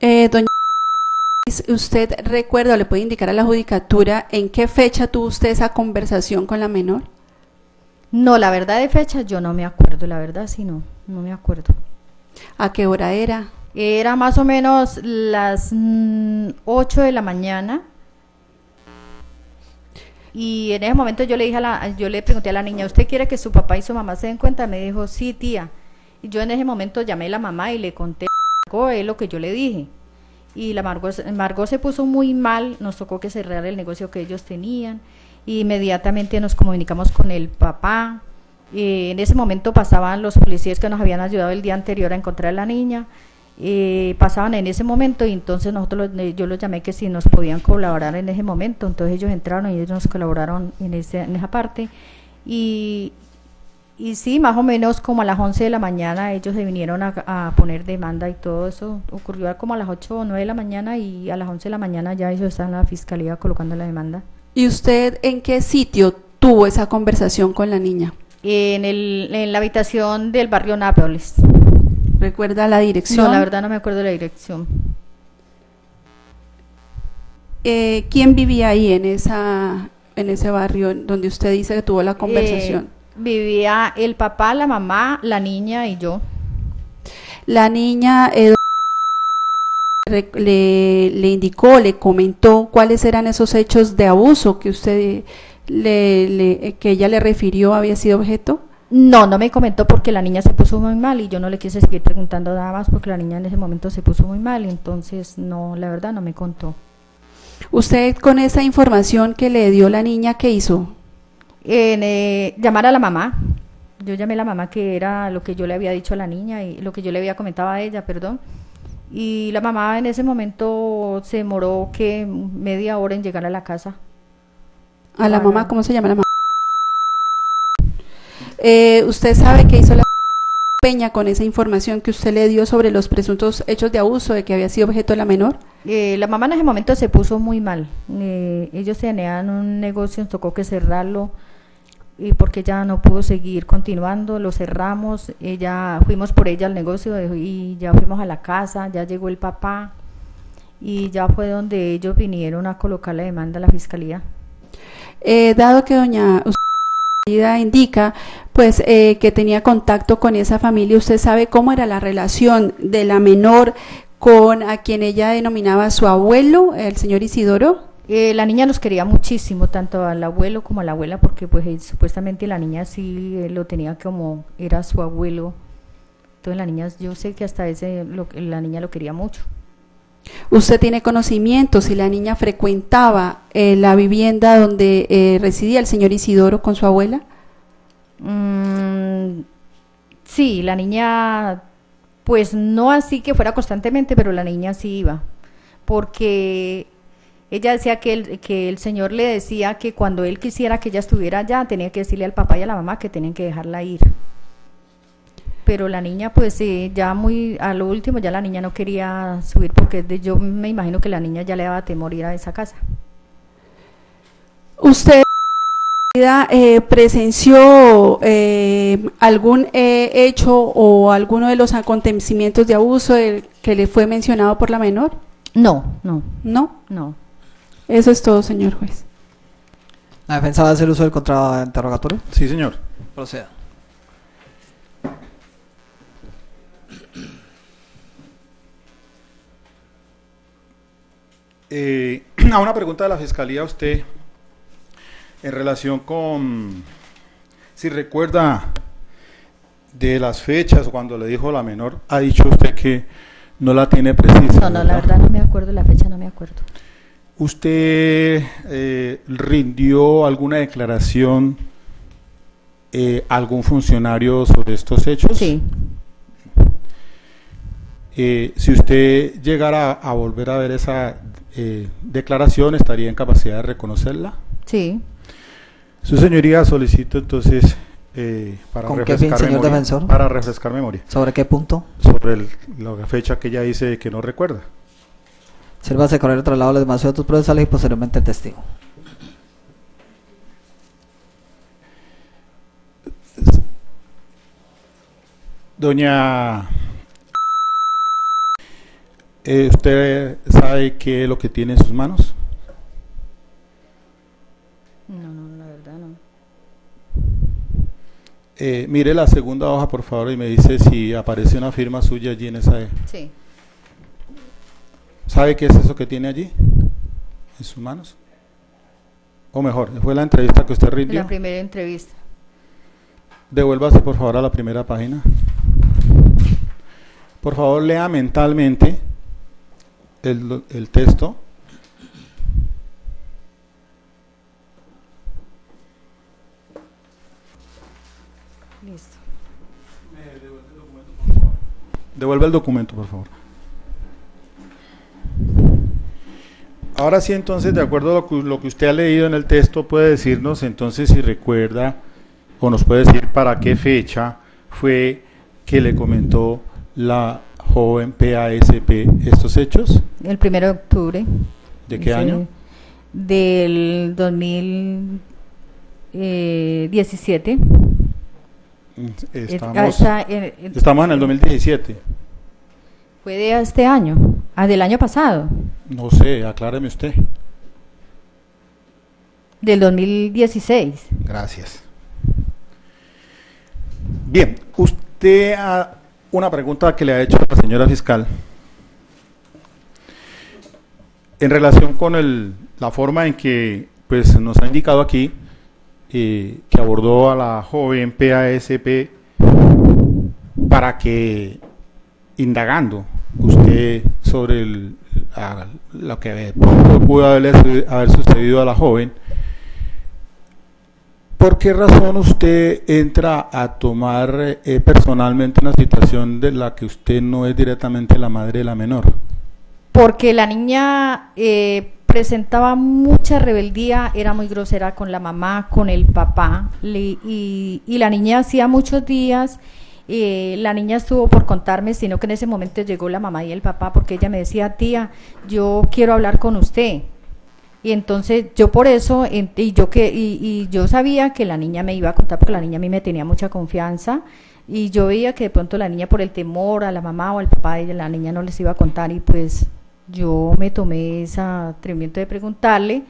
Doña, ¿usted recuerda o le puede indicar a la judicatura en qué fecha tuvo usted esa conversación con la menor? No, la verdad de fecha yo no me acuerdo, la verdad sí no me acuerdo. ¿A qué hora era? Era más o menos las 8 de la mañana. Y en ese momento yo le pregunté a la niña, ¿usted quiere que su papá y su mamá se den cuenta? Me dijo, sí, tía. Y yo en ese momento llamé a la mamá y le conté lo que yo le dije. Y la Margot se puso muy mal, nos tocó que cerrar el negocio que ellos tenían. Y inmediatamente nos comunicamos con el papá. En ese momento pasaban los policías que nos habían ayudado el día anterior a encontrar a la niña. Pasaban en ese momento y entonces yo los llamé que si nos podían colaborar en ese momento. Entonces ellos entraron y ellos nos colaboraron en esa parte. Y sí, más o menos como a las 11 de la mañana ellos se vinieron a poner demanda y todo eso. Ocurrió como a las 8 o 9 de la mañana y a las 11 de la mañana ya ellos están en la fiscalía colocando la demanda. ¿Y usted en qué sitio tuvo esa conversación con la niña? En la habitación del barrio Nápoles. ¿Recuerda la dirección? No, la verdad no me acuerdo de la dirección. ¿Quién vivía ahí en ese barrio donde usted dice que tuvo la conversación? Vivía el papá, la mamá, la niña y yo. La niña le indicó, le comentó cuáles eran esos hechos de abuso que usted que ella le refirió había sido objeto. No me comentó porque la niña se puso muy mal y yo no le quise seguir preguntando nada más porque la niña en ese momento se puso muy mal, entonces no, la verdad no me contó. ¿Usted con esa información que le dio la niña, qué hizo? Llamar a la mamá. Yo llamé a la mamá, que era lo que yo le había dicho a la niña y lo que yo le había comentado a ella, perdón. Y la mamá en ese momento se demoró que media hora en llegar a la casa. ¿A la mamá? ¿Cómo se llama la mamá? ¿Usted sabe qué hizo la Peña con esa información que usted le dio sobre los presuntos hechos de abuso de que había sido objeto la menor? La mamá en ese momento se puso muy mal. Ellos tenían un negocio, nos tocó que cerrarlo y porque ella no pudo seguir continuando, lo cerramos. Fuimos por ella al negocio y ya fuimos a la casa, ya llegó el papá y ya fue donde ellos vinieron a colocar la demanda a la fiscalía. Dado que doña indica pues que tenía contacto con esa familia, ¿usted sabe cómo era la relación de la menor con a quien ella denominaba su abuelo, el señor Isidoro? La niña los quería muchísimo, tanto al abuelo como a la abuela, porque pues supuestamente la niña sí lo tenía como era su abuelo. Entonces la niña, yo sé que hasta la niña lo quería mucho. ¿Usted tiene conocimiento si la niña frecuentaba la vivienda donde residía el señor Isidoro con su abuela? Sí, la niña, pues no así que fuera constantemente, pero la niña sí iba, porque ella decía que el señor le decía que cuando él quisiera que ella estuviera allá, tenía que decirle al papá y a la mamá que tenían que dejarla ir. Pero la niña, pues ya a lo último, ya la niña no quería subir, porque yo me imagino que la niña ya le daba temor ir a esa casa. ¿Usted presenció algún hecho o alguno de los acontecimientos de abuso que le fue mencionado por la menor? No. ¿No? Eso es todo, señor juez. ¿La defensa va a hacer uso del contrainterrogatorio? Sí, señor. Proceda. A una pregunta de la Fiscalía, usted, en relación con, si recuerda de las fechas o cuando le dijo la menor, ha dicho usted que no la tiene precisa. No, la verdad no me acuerdo, la fecha no me acuerdo. ¿Usted rindió alguna declaración a algún funcionario sobre estos hechos? Sí. Si usted llegara a volver a ver esa declaración, ¿estaría en capacidad de reconocerla? Sí. Su señoría, solicito entonces para ¿Con qué fin, refrescar señor memoria, defensor? para refrescar memoria. ¿Sobre qué punto? Sobre la fecha que ella dice que no recuerda. Sírvase correr el traslado de los demás datos procesales y posteriormente el testigo. Doña, ¿usted sabe qué es lo que tiene en sus manos? No, la verdad no. Mire la segunda hoja, por favor, y me dice si aparece una firma suya allí en esa. Sí. ¿Sabe qué es eso que tiene allí en sus manos? O mejor, fue la entrevista que usted rindió. La primera entrevista. Devuélvase por favor a la primera página. Por favor, lea mentalmente el texto. Listo. Devuelve el documento, por favor. Ahora sí, entonces, de acuerdo a lo que usted ha leído en el texto, puede decirnos entonces si recuerda o nos puede decir para qué fecha fue que le comentó la joven PASP estos hechos. El 1 de octubre. ¿De qué año? Del 2017. Estamos en el 2017. ¿Fue de este año? ¿Del año pasado? No sé, acláreme usted. Del 2016. Gracias. Bien, usted, una pregunta que le ha hecho la señora fiscal en relación con la forma en que pues nos ha indicado aquí que abordó a la joven PASP para que, indagando usted sobre lo que pudo haber sucedido a la joven, ¿por qué razón usted entra a tomar personalmente una situación de la que usted no es directamente la madre de la menor? Porque la niña presentaba mucha rebeldía, era muy grosera con la mamá, con el papá, y la niña hacía muchos días, la niña estuvo por contarme, sino que en ese momento llegó la mamá y el papá, porque ella me decía, tía, yo quiero hablar con usted. Y entonces yo por eso, yo sabía que la niña me iba a contar, porque la niña a mí me tenía mucha confianza, y yo veía que de pronto la niña, por el temor a la mamá o al papá, la niña no les iba a contar, y pues yo me tomé ese atrevimiento de preguntarle,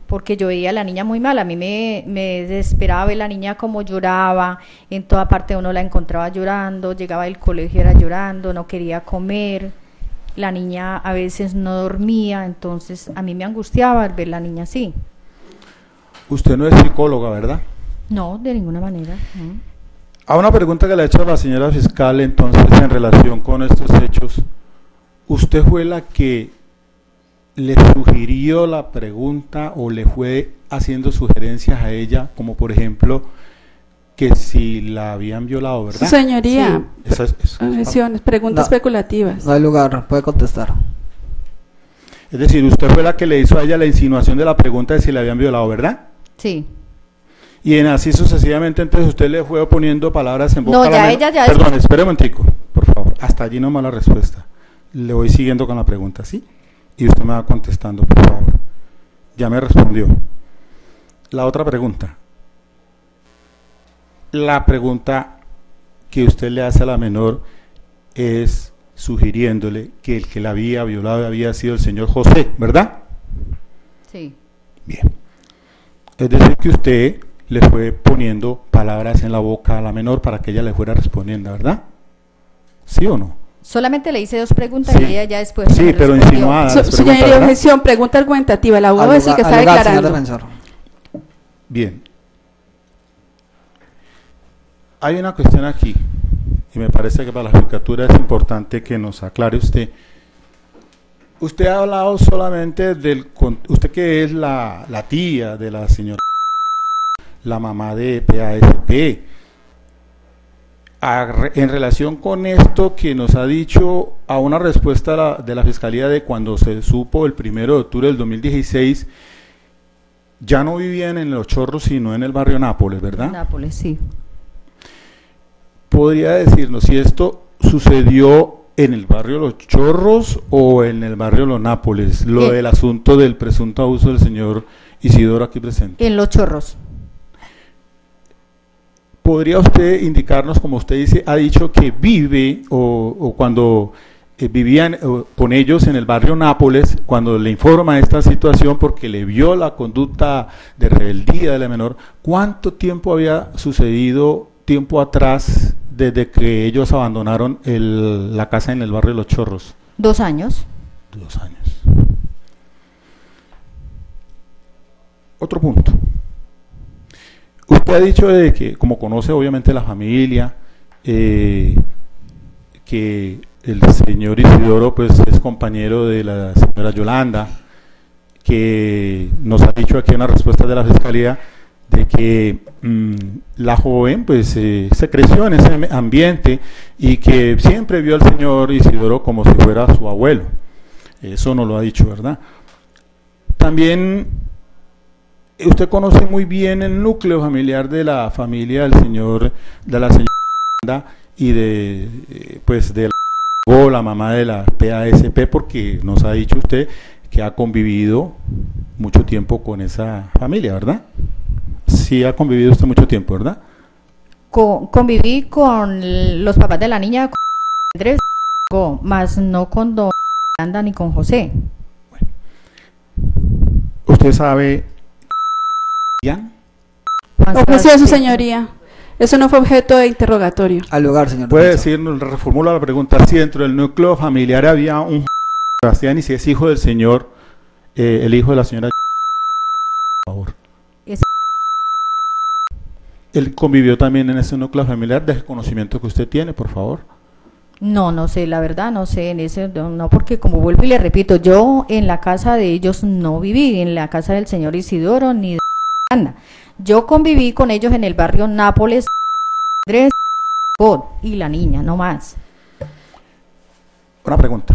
porque yo veía a la niña muy mal. A mí me desesperaba ver la niña como lloraba, en toda parte uno la encontraba llorando, llegaba del colegio era llorando, no quería comer, la niña a veces no dormía, entonces a mí me angustiaba ver la niña así. Usted no es psicóloga, ¿verdad? No, de ninguna manera. No. A una pregunta que le ha hecho a la señora fiscal, entonces, en relación con estos hechos, ¿usted fue la que le sugirió la pregunta o le fue haciendo sugerencias a ella, como por ejemplo, que si la habían violado, ¿verdad? Señoría, Sí. preguntas No. especulativas. No hay lugar, puede contestar. Es decir, usted fue la que le hizo a ella la insinuación de la pregunta de si la habían violado, ¿verdad? Sí. Y en así sucesivamente, entonces usted le fue poniendo palabras en boca No, a la ya menor. ella ya Perdón, después- espere un momentico, por favor. Hasta allí nomás la respuesta. Le voy siguiendo con la pregunta, ¿sí? Y usted me va contestando, por favor. Ya me respondió. La otra pregunta. La pregunta que usted le hace a la menor es sugiriéndole que el que la había violado había sido el señor José, ¿verdad? Sí. Bien. Es decir, que usted le fue poniendo palabras en la boca a la menor para que ella le fuera respondiendo, ¿verdad? ¿Sí o no? Solamente le hice 2 preguntas Sí. y ella ya después Sí, me pero respondió. insinuada. las preguntas, Señoría, ¿verdad? objeción, pregunta argumentativa. El abogado es el que está Al lugar, señor declarando. defensor. Bien. Hay una cuestión aquí, y me parece que para la judicatura es importante que nos aclare usted. Usted ha hablado solamente usted que es la tía de la señora, la mamá de PASP. En relación con esto que nos ha dicho a una respuesta de la Fiscalía de cuando se supo el 1 de octubre del 2016, ya no vivían en Los Chorros, sino en el barrio Nápoles, ¿verdad? Nápoles, sí. ¿Podría decirnos si esto sucedió en el barrio Los Chorros o en el barrio Los Nápoles, lo del asunto del presunto abuso del señor Isidoro aquí presente? En Los Chorros. ¿Podría usted indicarnos, como usted dice, ha dicho que vive o cuando vivían con ellos en el barrio Nápoles, cuando le informa esta situación porque le vio la conducta de rebeldía de la menor, ¿cuánto tiempo había sucedido tiempo atrás desde que ellos abandonaron la casa en el barrio Los Chorros? 2 años. 2 años. Otro punto. Usted ha dicho de que, como conoce obviamente la familia, que el señor Isidoro pues es compañero de la señora Yolanda, que nos ha dicho aquí una respuesta de la Fiscalía de que la joven pues se creció en ese ambiente y que siempre vio al señor Isidoro como si fuera su abuelo. Eso nos lo ha dicho, ¿verdad? También usted conoce muy bien el núcleo familiar de la familia del señor, de la señora Yolanda y de la mamá de la PASP, porque nos ha dicho usted que ha convivido mucho tiempo con esa familia, ¿verdad? Sí, ha convivido usted mucho tiempo, ¿verdad? Conviví con los papás de la niña, con Andrés, más no con don Anda ni con José. Usted sabe, ¿ya? Objeción, su señoría. Eso no fue objeto de interrogatorio. Al lugar, señor Puede defensor. decirnos, reformulo la pregunta, si dentro del núcleo familiar había un Sebastián y si es hijo del señor, el hijo de la señora, por favor. Él convivió también en ese núcleo familiar, del conocimiento que usted tiene, por favor. No sé, la verdad, no sé, en ese, no, porque como vuelvo y le repito, yo en la casa de ellos no viví, en la casa del señor Isidoro ni de Anda. Yo conviví con ellos en el barrio Nápoles, Andrés, y la niña, no más. Una pregunta.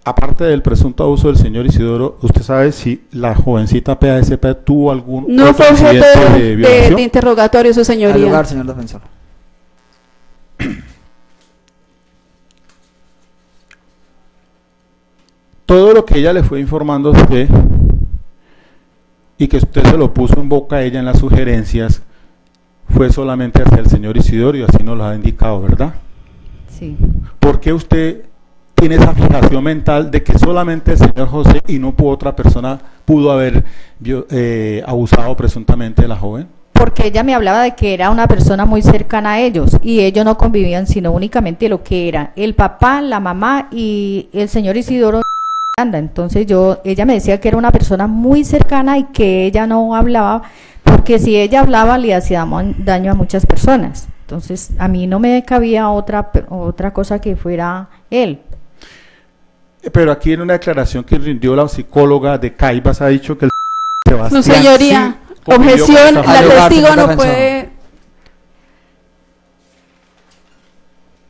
Aparte del presunto abuso del señor Isidoro, ¿usted sabe si la jovencita PASP tuvo algún No otro fue objeto incidente de violación? de interrogatorio, su Al señoría. lugar, señor defensor. Todo lo que ella le fue informando a usted y que usted se lo puso en boca a ella en las sugerencias fue solamente hacia el señor Isidoro y así nos lo ha indicado, ¿verdad? Sí. ¿Por qué usted tiene esa fijación mental de que solamente el señor José y no otra persona pudo haber abusado presuntamente de la joven? porque ella me hablaba de que era una persona muy cercana a ellos y ellos no convivían sino únicamente lo que era el papá, la mamá y el señor Isidoro. Entonces ella me decía que era una persona muy cercana y que ella no hablaba, porque si ella hablaba le hacía daño a muchas personas. Entonces a mí no me cabía otra cosa que fuera él. Pero aquí en una declaración que rindió la psicóloga de Caibas ha dicho que el Sebastián... No, señoría, sí convivió objeción, con esta la mujer. testigo no defensor. puede...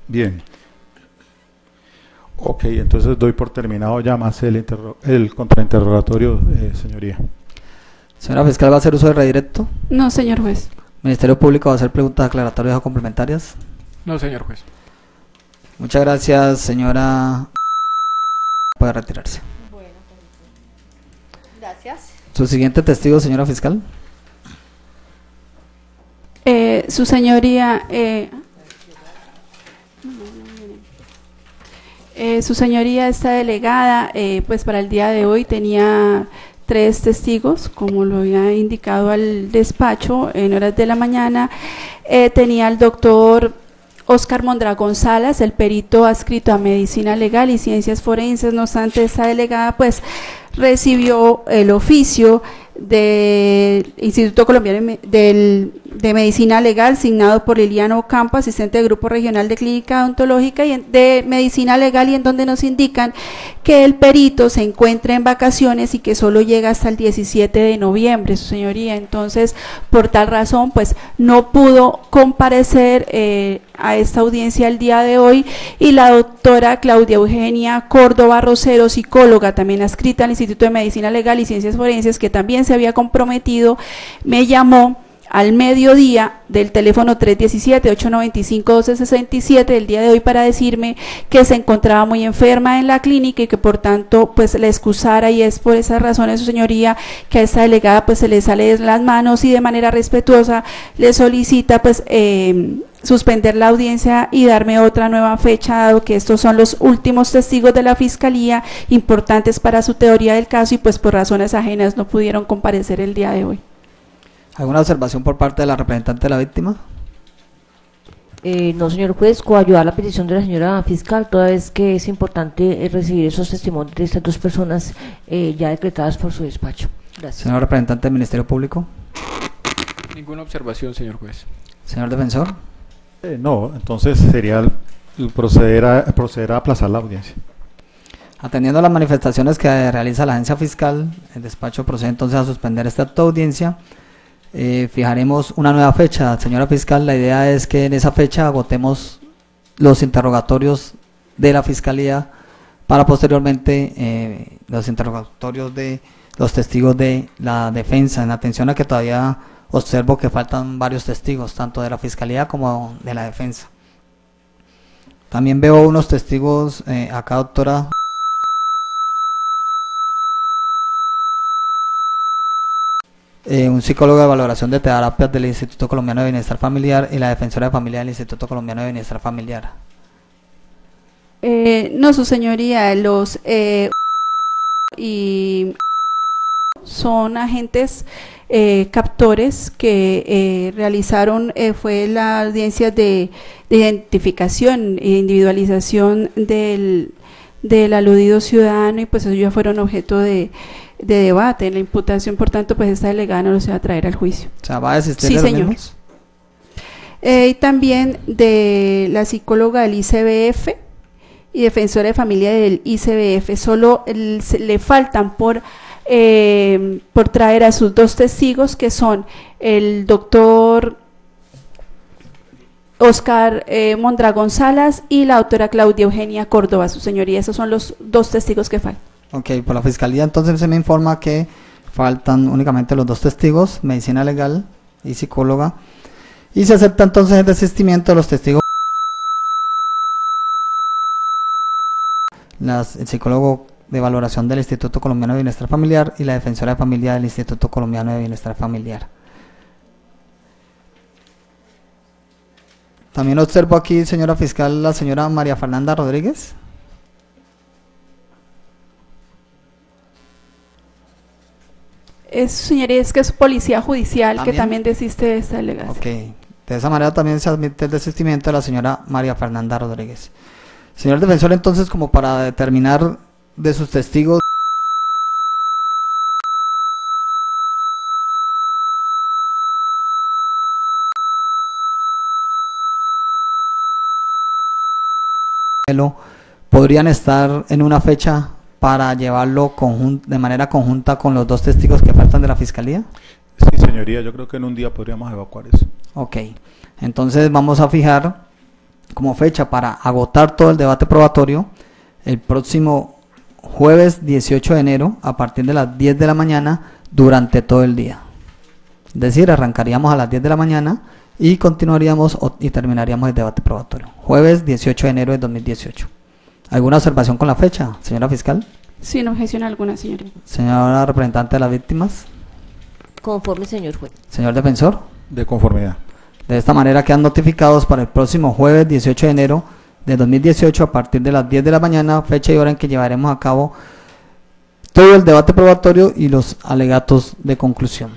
Bien. Ok, entonces doy por terminado ya más el contrainterrogatorio, señoría. Señora fiscal, ¿va a hacer uso de redirecto? No, señor juez. Ministerio Público va a hacer preguntas aclaratorias o complementarias. No, señor juez. Muchas gracias, señora. Puede retirarse. Gracias. Su siguiente testigo, señora fiscal. Su señoría, su señoría, esta delegada, pues para el día de hoy tenía 3 testigos, como lo había indicado al despacho en horas de la mañana. Tenía al doctor Oscar Mondragón Salas, el perito adscrito a Medicina Legal y Ciencias Forenses. No obstante, esta delegada pues recibió el oficio del Instituto Colombiano de Medicina Legal, signado por Liliano Ocampo, asistente del Grupo Regional de Clínica Odontológica y de Medicina Legal, y en donde nos indican que el perito se encuentra en vacaciones y que solo llega hasta el 17 de noviembre, su señoría. Entonces, por tal razón, pues no pudo comparecer a esta audiencia el día de hoy, y la doctora Claudia Eugenia Córdoba Rosero, psicóloga, también adscrita al Instituto de Medicina Legal y Ciencias Forenses, que también se había comprometido, me llamó al mediodía del teléfono 317-895-1267 del día de hoy para decirme que se encontraba muy enferma en la clínica y que por tanto pues la excusara, y es por esas razones, su señoría, que a esta delegada pues se le sale de las manos y de manera respetuosa le solicita pues suspender la audiencia y darme otra nueva fecha, dado que estos son los últimos testigos de la Fiscalía importantes para su teoría del caso y pues por razones ajenas no pudieron comparecer el día de hoy. ¿Alguna observación por parte de la representante de la víctima? No, señor juez, coayudar la petición de la señora fiscal, toda vez que es importante recibir esos testimonios de estas 2 personas ya decretadas por su despacho. Gracias. Señor representante del Ministerio Público. Ninguna observación, señor juez. Señor defensor. No, entonces sería el proceder a aplazar la audiencia. Atendiendo a las manifestaciones que realiza la agencia fiscal, el despacho procede entonces a suspender esta acto de audiencia. Fijaremos una nueva fecha, señora fiscal. La idea es que en esa fecha agotemos los interrogatorios de la Fiscalía para posteriormente los interrogatorios de los testigos de la defensa, en atención a que todavía observo que faltan varios testigos, tanto de la Fiscalía como de la defensa. También veo unos testigos acá, doctora. Un psicólogo de valoración de terapias del Instituto Colombiano de Bienestar Familiar y la defensora de familia del Instituto Colombiano de Bienestar Familiar. No, su señoría, los y son agentes captores que realizaron fue la audiencia de identificación e individualización del aludido ciudadano, y pues ellos ya fueron objeto de debate en la imputación. Por tanto, pues esta delegada no los va a traer al juicio. O sea, ¿va a desistir Sí, de los señor. mismos? Y también de la psicóloga del ICBF y defensora de familia del ICBF. Solo le faltan por traer a sus 2 testigos, que son el doctor Oscar Mondragón Salas y la doctora Claudia Eugenia Córdoba, su señoría. Esos son los 2 testigos que faltan. Ok, por la Fiscalía entonces se me informa que faltan únicamente los 2 testigos, medicina legal y psicóloga, y se acepta entonces el desistimiento de los testigos. El psicólogo de valoración del Instituto Colombiano de Bienestar Familiar y la defensora de familia del Instituto Colombiano de Bienestar Familiar. También observo aquí, señora fiscal, la señora María Fernanda Rodríguez. Señoría, es que es policía judicial ¿También? que también desiste de esta delegación. Ok. De esa manera también se admite el desistimiento de la señora María Fernanda Rodríguez. Señor defensor, entonces, como para determinar de sus testigos, podrían estar en una fecha para llevarlo de manera conjunta con los dos testigos que faltan de la fiscalía. Sí, señoría, yo creo que en un día podríamos evacuar eso. Ok, entonces vamos a fijar como fecha para agotar todo el debate probatorio el próximo jueves 18 de enero a partir de las 10 de la mañana durante todo el día. Es decir, arrancaríamos a las 10 de la mañana y continuaríamos y terminaríamos el debate probatorio. Jueves 18 de enero de 2018. ¿Alguna observación con la fecha, señora fiscal? Sin objeción alguna, señoría. Señora representante de las víctimas. Conforme, señor juez. Señor defensor. De conformidad. De esta manera quedan notificados para el próximo jueves 18 de enero de 2018 a partir de las 10 de la mañana, fecha y hora en que llevaremos a cabo todo el debate probatorio y los alegatos de conclusión.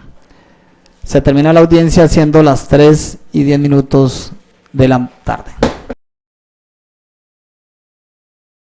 Se termina la audiencia siendo las 3:10 de la tarde.